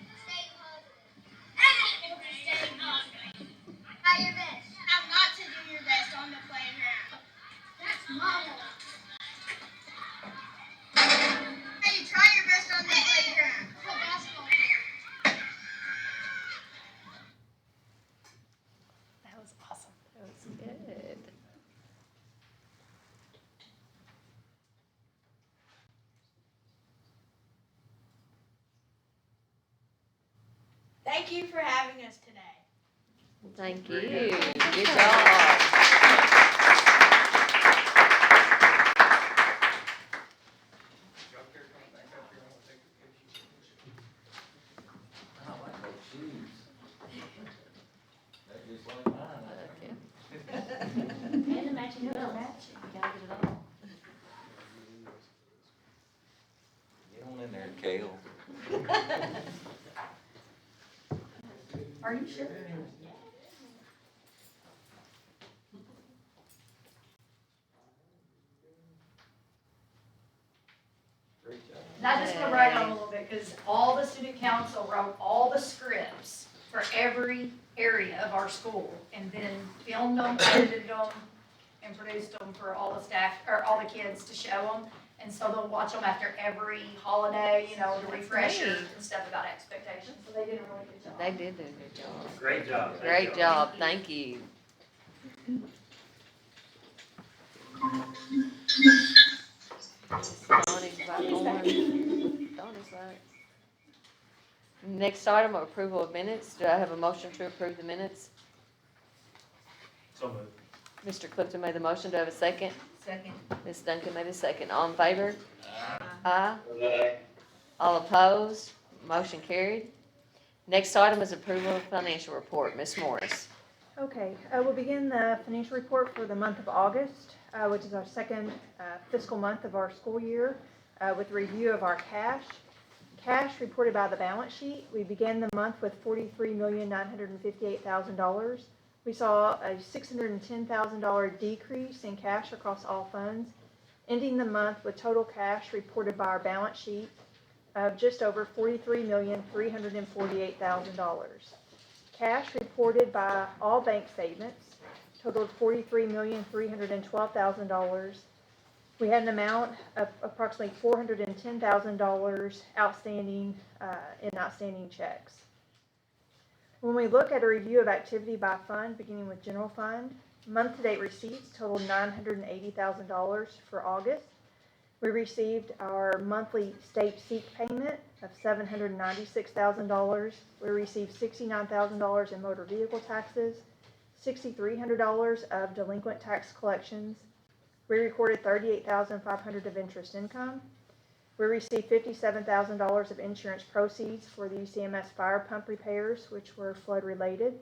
Thank you for having us today. Thank you. Very good. Good job. Y'all care to come back up here? I want to take a picture. I like those shoes. They're just like mine. And the matching belt. You gotta get it all. Get on in there, Kale. Are you sure? Great job. And I just want to brag on a little bit, because all the student council wrote all the scripts for every area of our school, and then filmed them, edited them, and produced them for all the staff, or all the kids to show them. And so they'll watch them after every holiday, you know, to refresh you and stuff about expectations. So they did a really good job. They did do a good job. Great job. Great job. Thank you. Donnie's back on. Donnie's back. Next item, approval of minutes. Do I have a motion to approve the minutes? So moved. Mr. Clifton made the motion. Do I have a second? Second. Ms. Duncan made a second. All in favor? Aye. All opposed? Motion carried. Next item is approval of financial report. Ms. Morris. Okay, we'll begin the financial report for the month of August, which is our second fiscal month of our school year, with a review of our cash. Cash reported by the balance sheet. We began the month with $43,958,000. We saw a $610,000 decrease in cash across all funds, ending the month with total cash reported by our balance sheet of just over $43,348,000. Cash reported by all bank statements totaled $43,312,000. We had an amount of approximately $410,000 outstanding in outstanding checks. When we look at a review of activity by fund, beginning with general fund, month-to-date receipts totaled $980,000 for August. We received our monthly state SEEK payment of $796,000. We received $69,000 in motor vehicle taxes, $6,300 of delinquent tax collections. We recorded $38,500 of interest income. We received $57,000 of insurance proceeds for the UCMS fire pump repairs, which were flood related.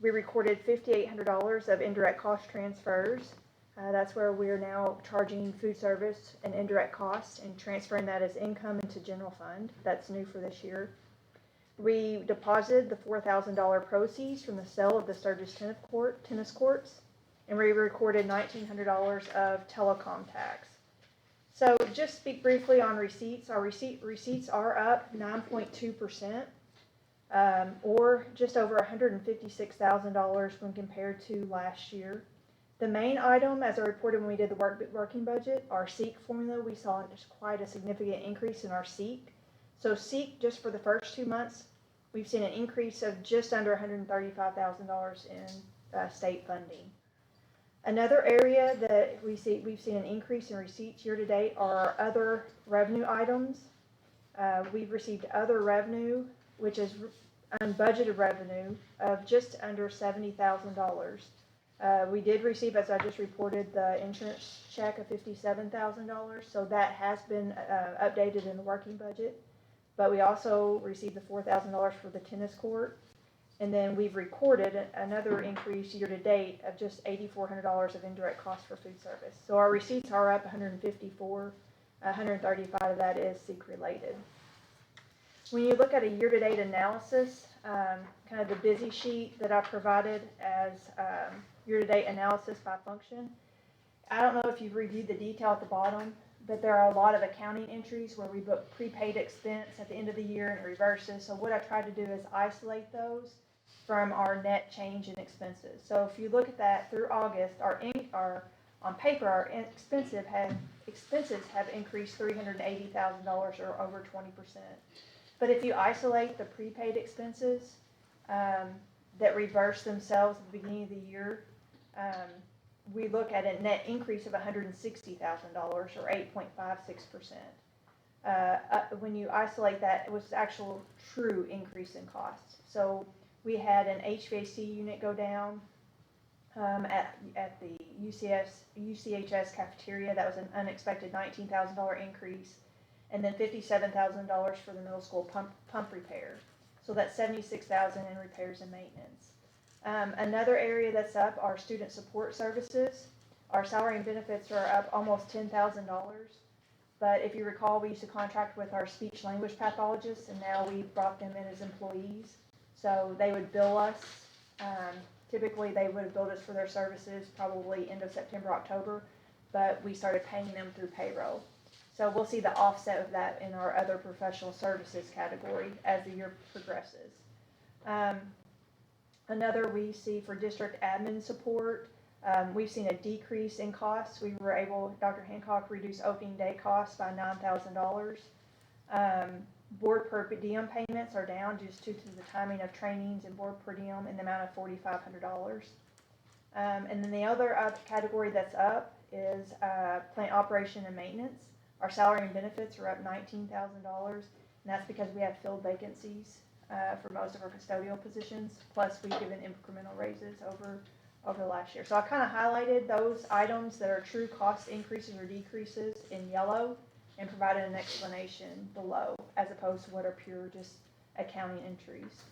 We recorded $5,800 of indirect cost transfers. That's where we are now charging food service and indirect costs and transferring that as income into general fund. That's new for this year. We deposited the $4,000 proceeds from the sale of the Sturgis tennis courts, and we recorded $1,900 of telecom tax. So just speak briefly on receipts. Our receipts are up 9.2%, or just over $156,000 when compared to last year. The main item, as I reported when we did the working budget, our SEEK formula, we saw just quite a significant increase in our SEEK. So SEEK, just for the first 2 months, we've seen an increase of just under $135,000 in state funding. Another area that we've seen an increase in receipts year to date are our other revenue items. We've received other revenue, which is unbudgeted revenue, of just under $70,000. We did receive, as I just reported, the insurance check of $57,000, so that has been updated in the working budget. But we also received the $4,000 for the tennis court, and then we've recorded another increase year to date of just $8,400 of indirect costs for food service. So our receipts are up 154, 135 of that is SEEK related. When you look at a year-to-date analysis, kind of the busy sheet that I provided as year-to-date analysis by function, I don't know if you've reviewed the detail at the bottom, but there are a lot of accounting entries where we book prepaid expense at the end of the year and it reverses. So what I tried to do is isolate those from our net change in expenses. So if you look at that through August, on paper, our expenses have increased $380,000 or over 20%. But if you isolate the prepaid expenses that reverse themselves at the beginning of the year, we look at a net increase of $160,000 or 8.56%. when you isolate that, it was actual true increase in cost. So we had an HVAC unit go down at the UCHS cafeteria. That was an unexpected $19,000 increase. And then $57,000 for the middle school pump repair. So that's $76,000 in repairs and maintenance. Another area that's up are student support services. Our salary and benefits are up almost $10,000. But if you recall, we used to contract with our speech language pathologists, and now we brought them in as employees. So they would bill us. Typically, they would have billed us for their services probably end of September, October, but we started paying them through payroll. So we'll see the offset of that in our other professional services category as the year progresses. Another we see for district admin support, we've seen a decrease in costs. We were able, Dr. Hancock reduced opening day costs by $9,000. Board per diem payments are down just due to the timing of trainings and board per diem in the amount of $4,500. And then the other category that's up is plant operation and maintenance. Our salary and benefits are up $19,000, and that's because we have filled vacancies for most of our custodial positions. Plus, we've given incremental raises over the last year. So I kind of highlighted those items that are true cost increases or decreases in yellow and provided an explanation below, as opposed to what are pure just accounting entries.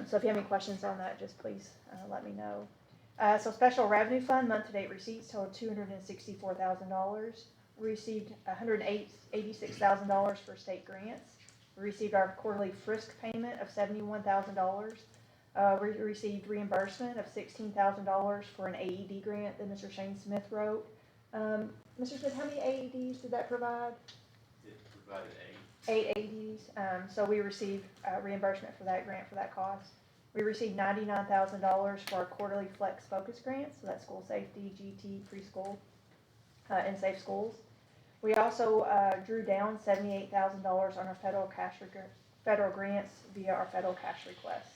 So if you have any questions on that, just please let me know. So special revenue fund month-to-date receipts total $264,000. We received $186,000 for state grants. We received our quarterly Frisk payment of $71,000. We received reimbursement of $16,000 for an AED grant that Mr. Shane Smith wrote. Mr. Smith, how many AEDs did that provide? It provided 8 AEDs. So we received reimbursement for that grant for that cost. We received $99,000 for our quarterly Flex Focus grant, so that's school safety, GT, preschool, and safe schools. We also drew down $78,000 on our federal grants via our federal cash request.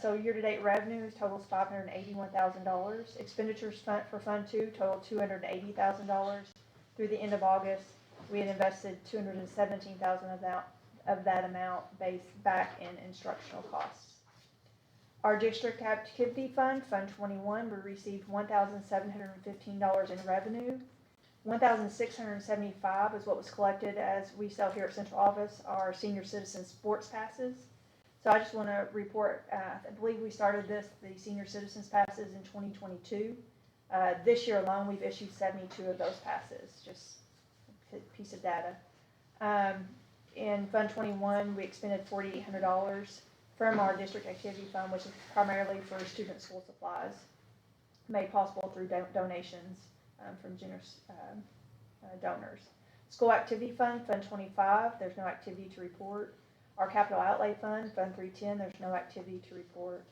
So year-to-date revenues totals $581,000. Expenditures for Fund 2 total $280,000. Through the end of August, we had invested $217,000 of that amount back in instructional costs. Our district activity fund, Fund 21, we received $1,715 in revenue. $1,675 is what was collected as we sell here at Central Office our senior citizen sports passes. So I just want to report, I believe we started the senior citizens passes in 2022. This year alone, we've issued 72 of those passes, just a piece of data. In Fund 21, we expended $4,800 from our district activity fund, which is primarily for student school supplies, made possible through donations from generous donors. School activity fund, Fund 25, there's no activity to report. Our capital outlay fund, Fund 310, there's no activity to report.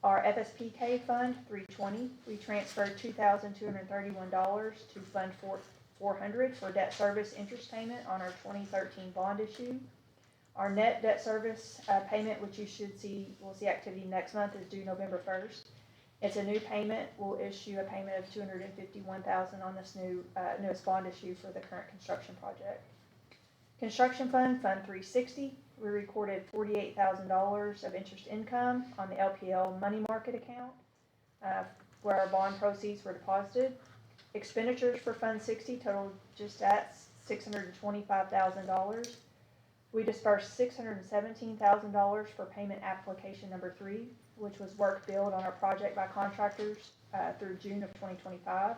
Our FSPK fund, 320, we transferred $2,231 to Fund 400 for debt service interest payment on our 2013 bond issue. Our net debt service payment, which you should see, we'll see activity next month, is due November 1st. It's a new payment. We'll issue a payment of $251,000 on this newest bond issue for the current construction project. Construction fund, Fund 360, we recorded $48,000 of interest income on the LPL money market account where our bond proceeds were deposited. Expenditures for Fund 60 totaled just at $625,000. We dispersed $617,000 for payment application number 3, which was work billed on our project by contractors through June of 2025.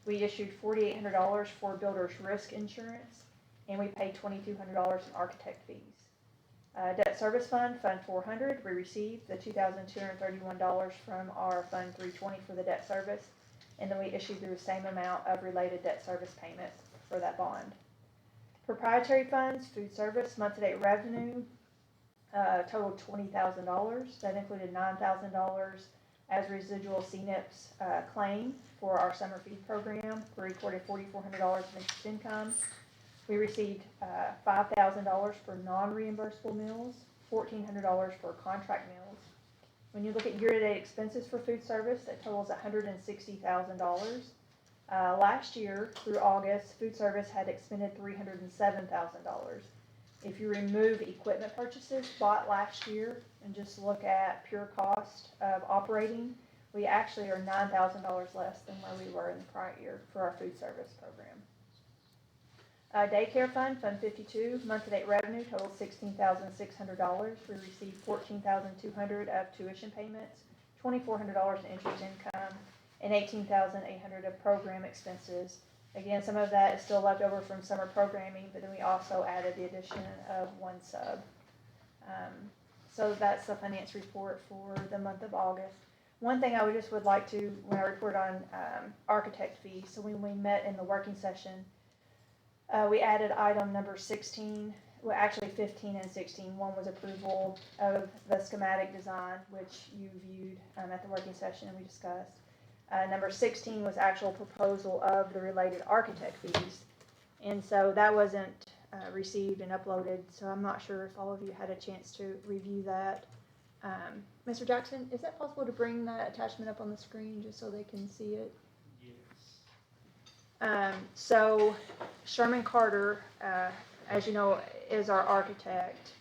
We issued $4,800 for builder's risk insurance, and we paid $2,200 in architect fees. Debt service fund, Fund 400, we received the $2,231 from our Fund 320 for the debt service, and then we issued the same amount of related debt service payments for that bond. Proprietary funds, food service, month-to-date revenue totaled $20,000. That included $9,000 as residual CNIPS claim for our summer feed program. We recorded $4,400 of interest income. We received $5,000 for non-reimbursable meals, $1,400 for contract meals. When you look at year-to-date expenses for food service, that totals $160,000. Last year, through August, food service had expended $307,000. If you remove equipment purchases bought last year and just look at pure cost of operating, we actually are $9,000 less than where we were in the prior year for our food service program. Daycare fund, Fund 52, month-to-date revenue totaled $16,600. We received $14,200 of tuition payments, $2,400 in interest income, and $18,800 of program expenses. Again, some of that is still left over from summer programming, but then we also added the addition of one sub. So that's the finance report for the month of August. One thing I would like to, when I report on architect fees, so when we met in the working session, we added item number 16, well actually 15 and 16. One was approval of the schematic design, which you viewed at the working session and we discussed. Number 16 was actual proposal of the related architect fees. And so that wasn't received and uploaded, so I'm not sure if all of you had a chance to review that. Mr. Jackson, is that possible to bring that attachment up on the screen just so they can see it? Yes. So Sherman Carter, as you know, is our architect.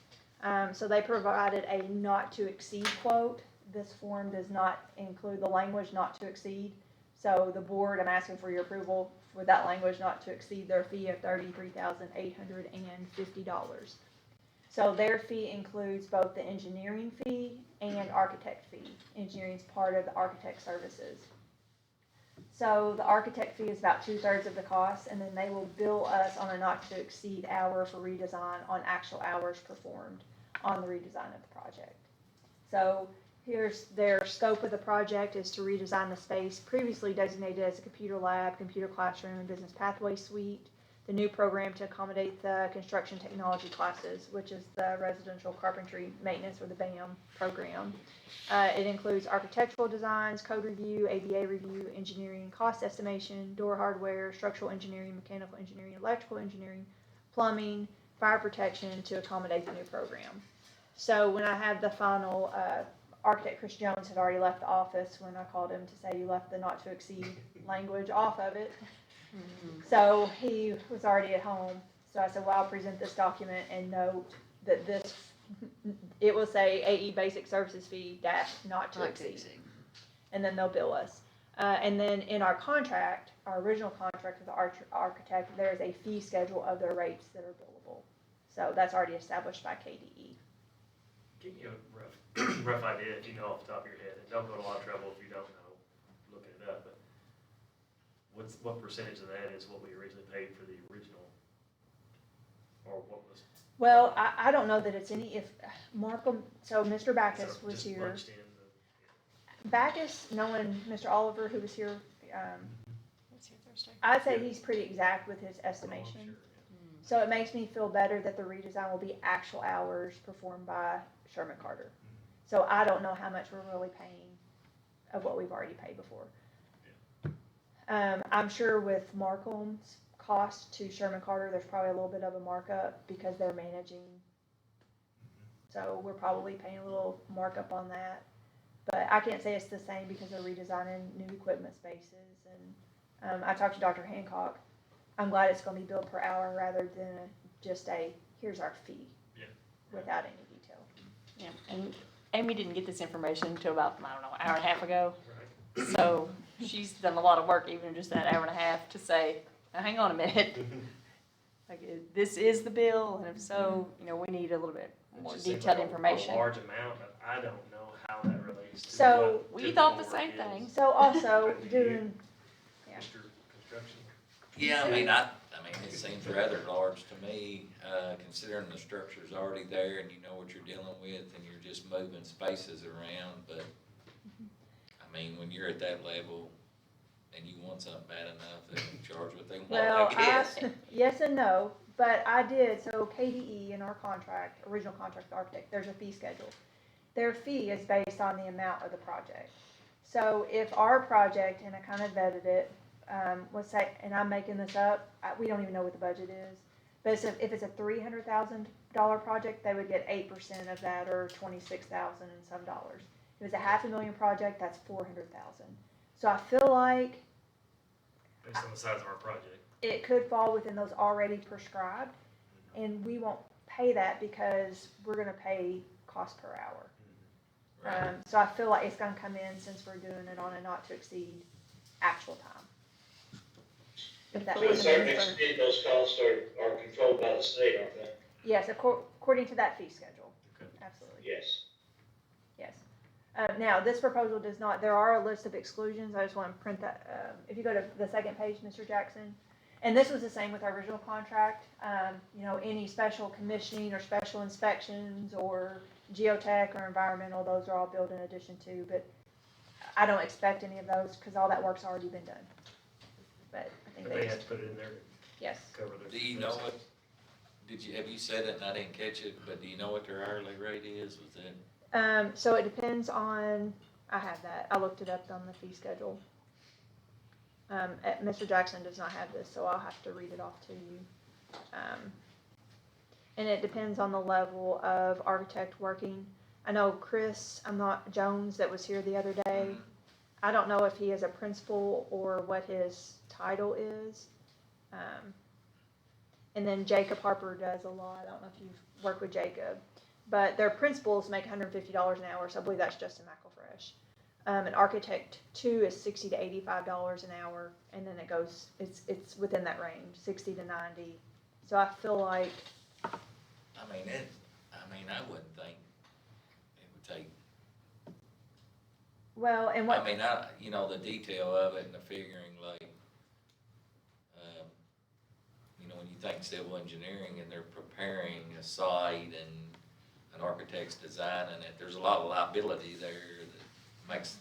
So they provided a not to exceed quote. This form does not include the language not to exceed. So the board, I'm asking for your approval for that language not to exceed their fee of $33,850. So their fee includes both the engineering fee and architect fee. Engineering is part of the architect services. So the architect fee is about 2/3 of the cost, and then they will bill us on a not to exceed hour for redesign on actual hours performed on the redesign of the project. So here's their scope of the project is to redesign the space previously designated as a computer lab, computer classroom, and business pathway suite. The new program to accommodate the construction technology classes, which is the residential carpentry maintenance or the BAM program. It includes architectural designs, code review, ABA review, engineering, cost estimation, door hardware, structural engineering, mechanical engineering, electrical engineering, plumbing, fire protection to accommodate the new program. So when I had the final, architect Chris Jones had already left the office when I called him to say you left the not to exceed language off of it. So he was already at home. So I said, well, I'll present this document and note that this, it will say AE basic services fee dash not to exceed. And then they'll bill us. And then in our contract, our original contract with the architect, there's a fee schedule of their rates that are billable. So that's already established by KDE. Give me a rough idea if you know off the top of your head, and don't go to a lot of trouble if you don't know, looking it up, but what percentage of that is what we originally paid for the original, or what was? Well, I don't know that it's any, if Markham, so Mr. Backus was here. Backus, knowing Mr. Oliver, who was here, I'd say he's pretty exact with his estimation. So it makes me feel better that the redesign will be actual hours performed by Sherman Carter. So I don't know how much we're really paying of what we've already paid before. I'm sure with Markham's cost to Sherman Carter, there's probably a little bit of a markup because they're managing. So we're probably paying a little markup on that. But I can't say it's the same because they're redesigning new equipment spaces. And I talked to Dr. Hancock. I'm glad it's going to be billed per hour rather than just here's our fee without any detail. Yeah, and Amy didn't get this information until about, I don't know, an hour and a half ago. So she's done a lot of work, even just that hour and a half, to say, now, hang on a minute. Like, this is the bill, and if so, we need a little bit more detailed information. A large amount, but I don't know how that relates to. So we thought the same thing. So also doing, Mr. Construction. Yeah, I mean, it seems rather large to me, considering the structure's already there and you know what you're dealing with and you're just moving spaces around, but, I mean, when you're at that level and you want something bad enough, they can charge what they want, I guess. yes and no, but I did, so KDE in our contract, original contract with the architect, there's a fee schedule. Their fee is based on the amount of the project. So if our project, and I kind of vetted it, let's say, and I'm making this up, we don't even know what the budget is, but if it's a $300,000 project, they would get 8% of that, or $26,000 and some dollars. If it's a $500,000 project, that's $400,000. So I feel like based on the size of our project. it could fall within those already prescribed, and we won't pay that because we're gonna pay cost per hour. Right. So I feel like it's gonna come in since we're doing it on a not to exceed actual time. If that To a makes certain sense. extent, those costs are controlled by the state, aren't they? Yes, according to that fee schedule. Okay. Absolutely, Yes. yes. Now, this proposal does not, there are a list of exclusions, I just want to print that, if you go to the second page, Mr. Jackson. And this was the same with our original contract, you know, any special commissioning or special inspections or geotech or environmental, those are all billed in addition to, but I don't expect any of those, because all that work's already been done. But I think But they they just, have to put it in there yes. to cover their. Do you know what, have you said it and I didn't catch it, but do you know what their hourly rate is? Was that? So it depends on, I have that, I looked it up on the fee schedule. Mr. Jackson does not have this, so I'll have to read it off to you. And it depends on the level of architect working. I know Chris, Jones that was here the other day, I don't know if he is a principal or what his title is. And then Jacob Harper does a lot, I don't know if you've worked with Jacob. But their principals make $150 an hour, so I believe that's Justin McElfresh. An architect 2 is $60 to $85 an hour, and then it goes, it's within that range, 60 to 90. So I feel like, I wouldn't think it would take, well, and what, you know, the detail of it and the figuring, like, you know, when you think civil engineering and they're preparing a site and an architect's designing it, there's a lot of liability there that makes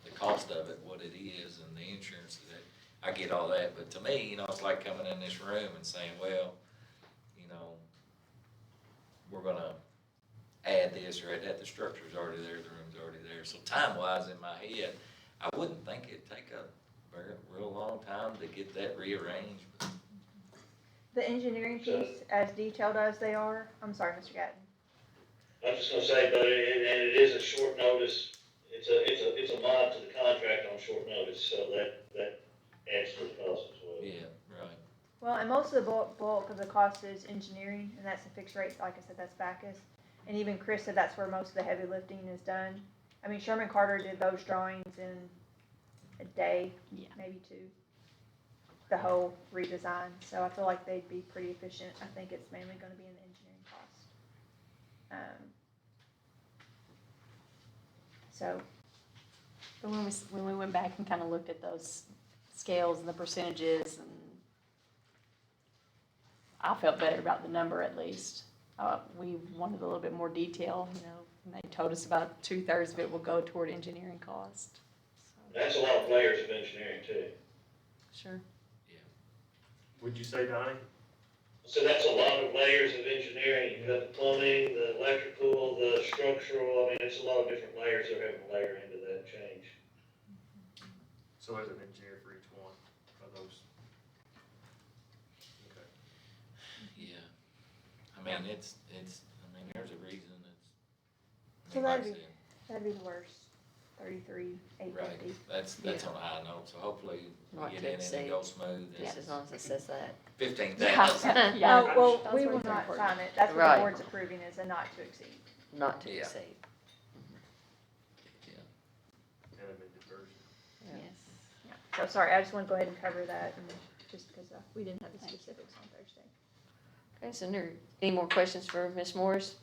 the cost of it what it is, and the insurance of it. I get all that, but to me, you know, it's like coming in this room and saying, well, you know, we're gonna add this or add that. The structure's already there, the room's already there. So time-wise, in my head, I wouldn't think it'd take a real long time to get that rearranged. the engineering piece, as detailed as they are, I'm sorry, Mr. Gatton. I'm just gonna say, but it is a short notice, it's a mod to the contract on short notice, so that adds to the cost as well. Yeah, right. Well, and most of the bulk of the cost is engineering, and that's a fixed rate, like I said, that's Backus. And even Chris said that's where most of the heavy lifting is done. I mean, Sherman Carter did those drawings in a day, maybe 2. The whole redesign, so I feel like they'd be pretty efficient. I think it's mainly gonna be an engineering cost. But when we went back and kind of looked at those scales and the percentages, and I felt better about the number at least. We wanted a little bit more detail, you know, and they told us about 2/3 of it will go toward engineering cost. That's a lot of layers of engineering too. Sure. Would you say, Donnie? So that's a lot of layers of engineering, you've got the plumbing, the electrical, the structural, I mean, it's a lot of different layers they're having to layer into that change. So as an engineer for each one of those? Okay. Yeah. I mean, there's a reason it's. So like I that'd said, be the worst, 33,850. right, that's on a high note, so hopefully Not we to get in and exceed. it goes smooth. Yeah, as long as it says that. 15,000. Yeah. Oh, well, That's we what will it's not important. sign it, that's what Right. the board's approving, is a not to exceed. Not to Yeah. exceed. And amended version. Yeah. Yes. Yeah. So, sorry, I just want to go ahead and cover that, and just because we didn't have the specifics on Thursday. Okay, so there, any more questions for Ms. Morris?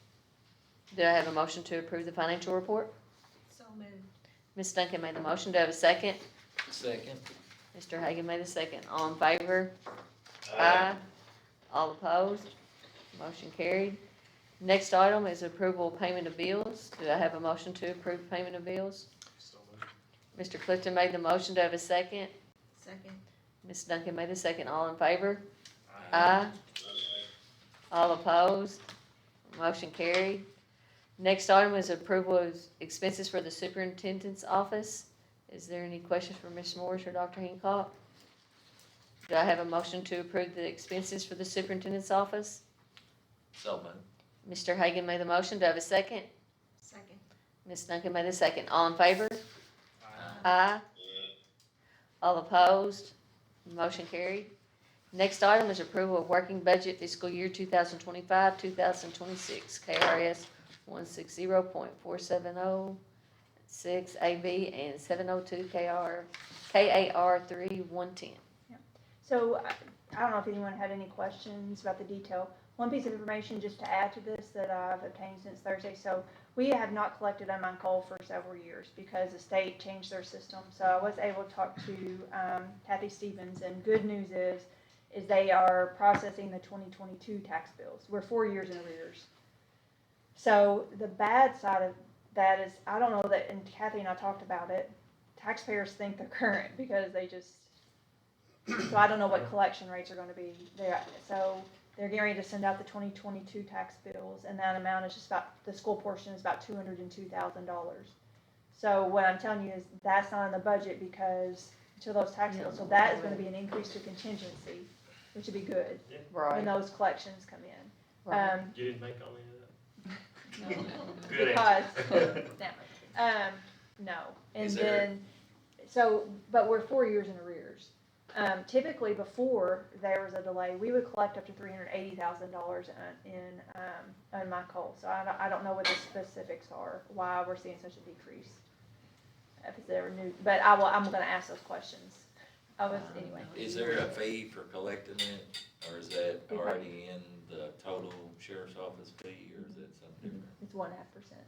Do I have a motion to approve the financial report? So moved. Ms. Duncan made the motion. Do I have a second? Second. Mr. Hagan made the second. All in favor? Aye. All opposed? Motion carried. Next item is approval of payment of bills. Do I have a motion to approve payment of bills? So moved. Mr. Clifton made the motion. Do I have a second? Second. Ms. Duncan made the second. All in favor? Aye. All opposed? Motion carried. Next item is approval of expenses for the superintendent's office. Is there any questions for Ms. Morris or Dr. Hancock? Do I have a motion to approve the expenses for the superintendent's office? So moved. Mr. Hagan made the motion. Do I have a second? Second. Ms. Duncan made the second. All in favor? Aye. All opposed? Motion carried. Next item is approval of working budget fiscal year 2025, 2026, KRS 160.470, AV, and 702 KR 3110. So I don't know if anyone had any questions about the detail. One piece of information just to add to this that I've obtained since Thursday. So we have not collected unmined coal for several years because the state changed their system. So I was able to talk to Kathy Stevens, and good news is they are processing the 2022 tax bills. We're 4 years in arrears. So the bad side of that is, I don't know that, and Kathy and I talked about it, taxpayers think they're current because they just, so I don't know what collection rates are gonna be there. So they're getting ready to send out the 2022 tax bills, and that amount is just about, the school portion is about $202,000. So what I'm telling you is that's not in the budget because until those tax bills, so that is gonna be an increase to contingency, which would be good when those collections come in. You didn't make all any of that? Good Because, answer. no, and Is there- then, so, but we're 4 years in arrears. Typically, before there was a delay, we would collect up to $380,000 in my coal. So I don't know what the specifics are, why we're seeing such a decrease. If it's ever new, but I'm gonna ask those questions. Anyway. Is there a fee for collecting it, or is that already in the total sheriff's office fee, or is it something different? It's 1.5%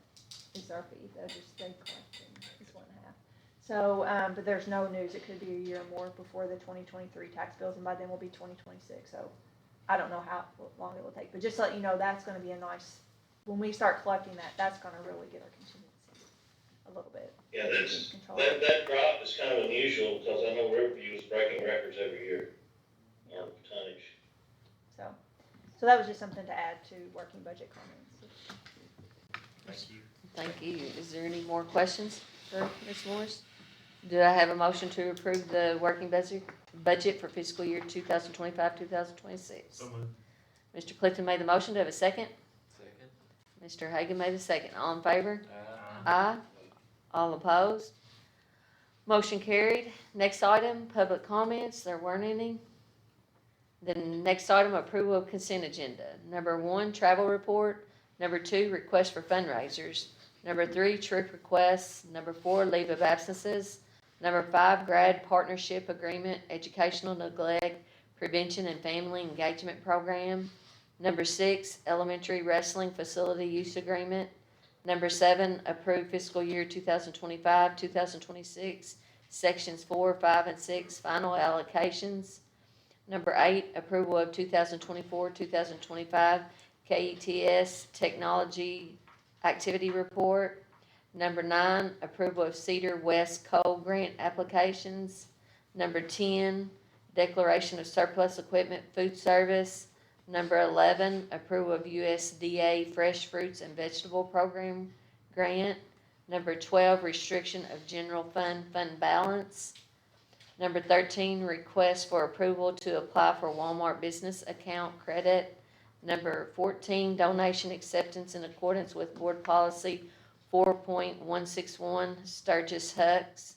is our fee, they're just, they collect, it's 1.5. So, but there's no news, it could be a year or more before the 2023 tax bills, and by then will be 2026, so I don't know how long it will take, but just to let you know, that's gonna be a nice, when we start collecting that, that's gonna really get our contingency a little bit. Yeah, Control. that drop is kind of unusual, because I know Riverview is breaking records every year on tonnage. So that was just something to add to working budget comments. Thank you. Thank you. Is there any more questions for Ms. Morris? Do I have a motion to approve the working budget for fiscal year 2025, 2026? So moved. Mr. Clifton made the motion. Do I have a second? Second. Mr. Hagan made the second. All in favor? Uh, Aye. All opposed? Motion carried. Next item, public comments. There weren't any. The next item, approval of consent agenda. Number 1, travel report. Number 2, request for fundraisers. Number 3, trip requests. Number 4, leave of absences. Number 5, grad partnership agreement, educational neglect, prevention and family engagement program. Number 6, elementary wrestling facility use agreement. Number 7, approved fiscal year 2025, 2026, sections 4, 5, and 6, final allocations. Number 8, approval of 2024, 2025 KETS technology activity report. Number 9, approval of Cedar West Coal grant applications. Number 10, declaration of surplus equipment food service. Number 11, approval of USDA fresh fruits and vegetable program grant. Number 12, restriction of general fund balance. Number 13, request for approval to apply for Walmart business account credit. Number 14, donation acceptance in accordance with board policy 4.161, Sturgis Hucks.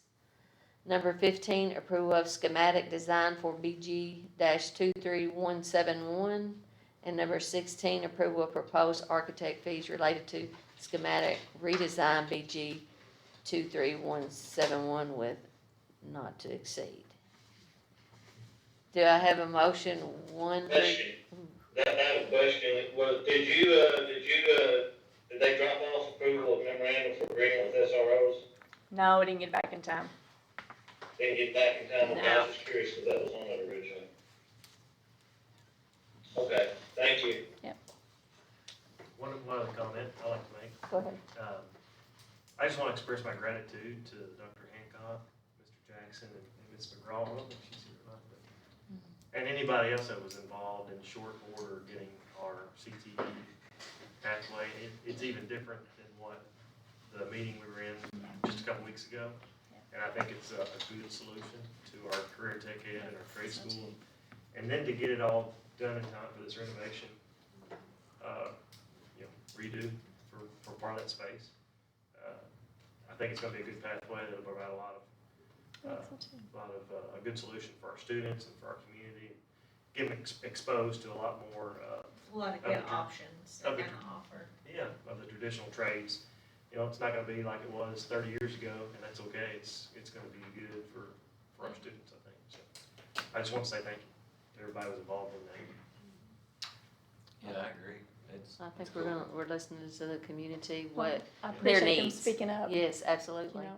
Number 15, approval of schematic design for BG-23171. And number 16, approval of proposed architect fees related to schematic redesign BG-23171 with not to exceed. Do I have a motion? Question, I have a question, did they drop off approval of memorandum for agreement with SROs? No, we didn't get back in time. Didn't get back in time, okay, I No. was just curious, because that was on it originally. Okay, thank you. One other comment I'd like to make. Go ahead. I just want to express my gratitude to Dr. Hancock, Mr. Jackson, and Ms. McGraw. I don't know if she's here tonight, but, and anybody else that was involved in short order getting our CTE pathway. It's even different than what the meeting we were in just a couple weeks ago. And I think it's a good solution to our career tech ed and our trade school. And then to get it all done in time for this renovation, redo for part of that space. I think it's gonna be a good pathway that'll provide a lot of a lot of, a good solution for our students and for our community. Get them exposed to a lot more, A lot of good options they're gonna offer. Yeah, of the traditional trades. You know, it's not gonna be like it was 30 years ago, and that's okay. It's gonna be good for our students, I think. So I just want to say thank you to everybody who was involved in that. Yeah, I agree. I think we're listening to the community, Well, what I their appreciate them needs. speaking up. Yes, absolutely, You know.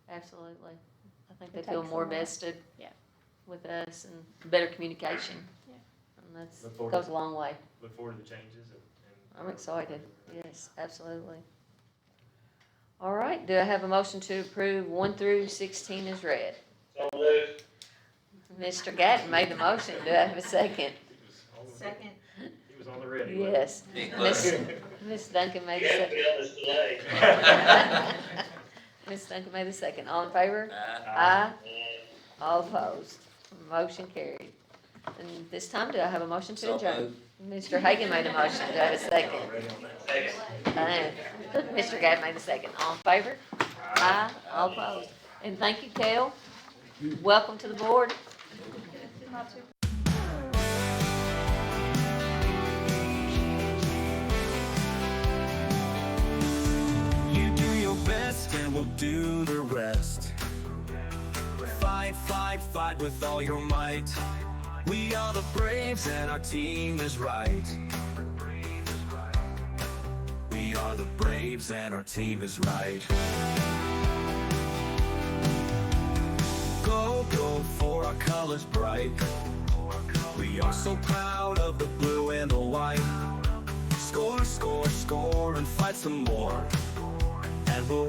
absolutely. I think It they feel takes more a lot. vested Yeah. with us and better communication. Yeah. And that's, Look forward goes to- a long way. Look forward to the changes and. I'm excited, yes, absolutely. All right, do I have a motion to approve 1 through 16 as read? So moved. Mr. Gatton made the motion, do I have a second? Second. He was on the ready. Yes. Miss Duncan made You the have to second. be on this today. Miss Duncan made the second, all in favor? Aye. All opposed, motion carried. And this time, do I have a motion to So adjourn? moved. Mr. Hagan made a motion, do I have a second? Ready on that. Mr. Gadd made the second. All in favor? Aye. All opposed. And thank you, Kel. Welcome to the board. You do your best and we'll do the rest. Fight, fight, fight with all your might. We are the Braves and our team is right. We are the Braves and our team is right. Go, go for our colors bright. We are so proud of the blue and the white. Score, score, score and fight some more. And we'll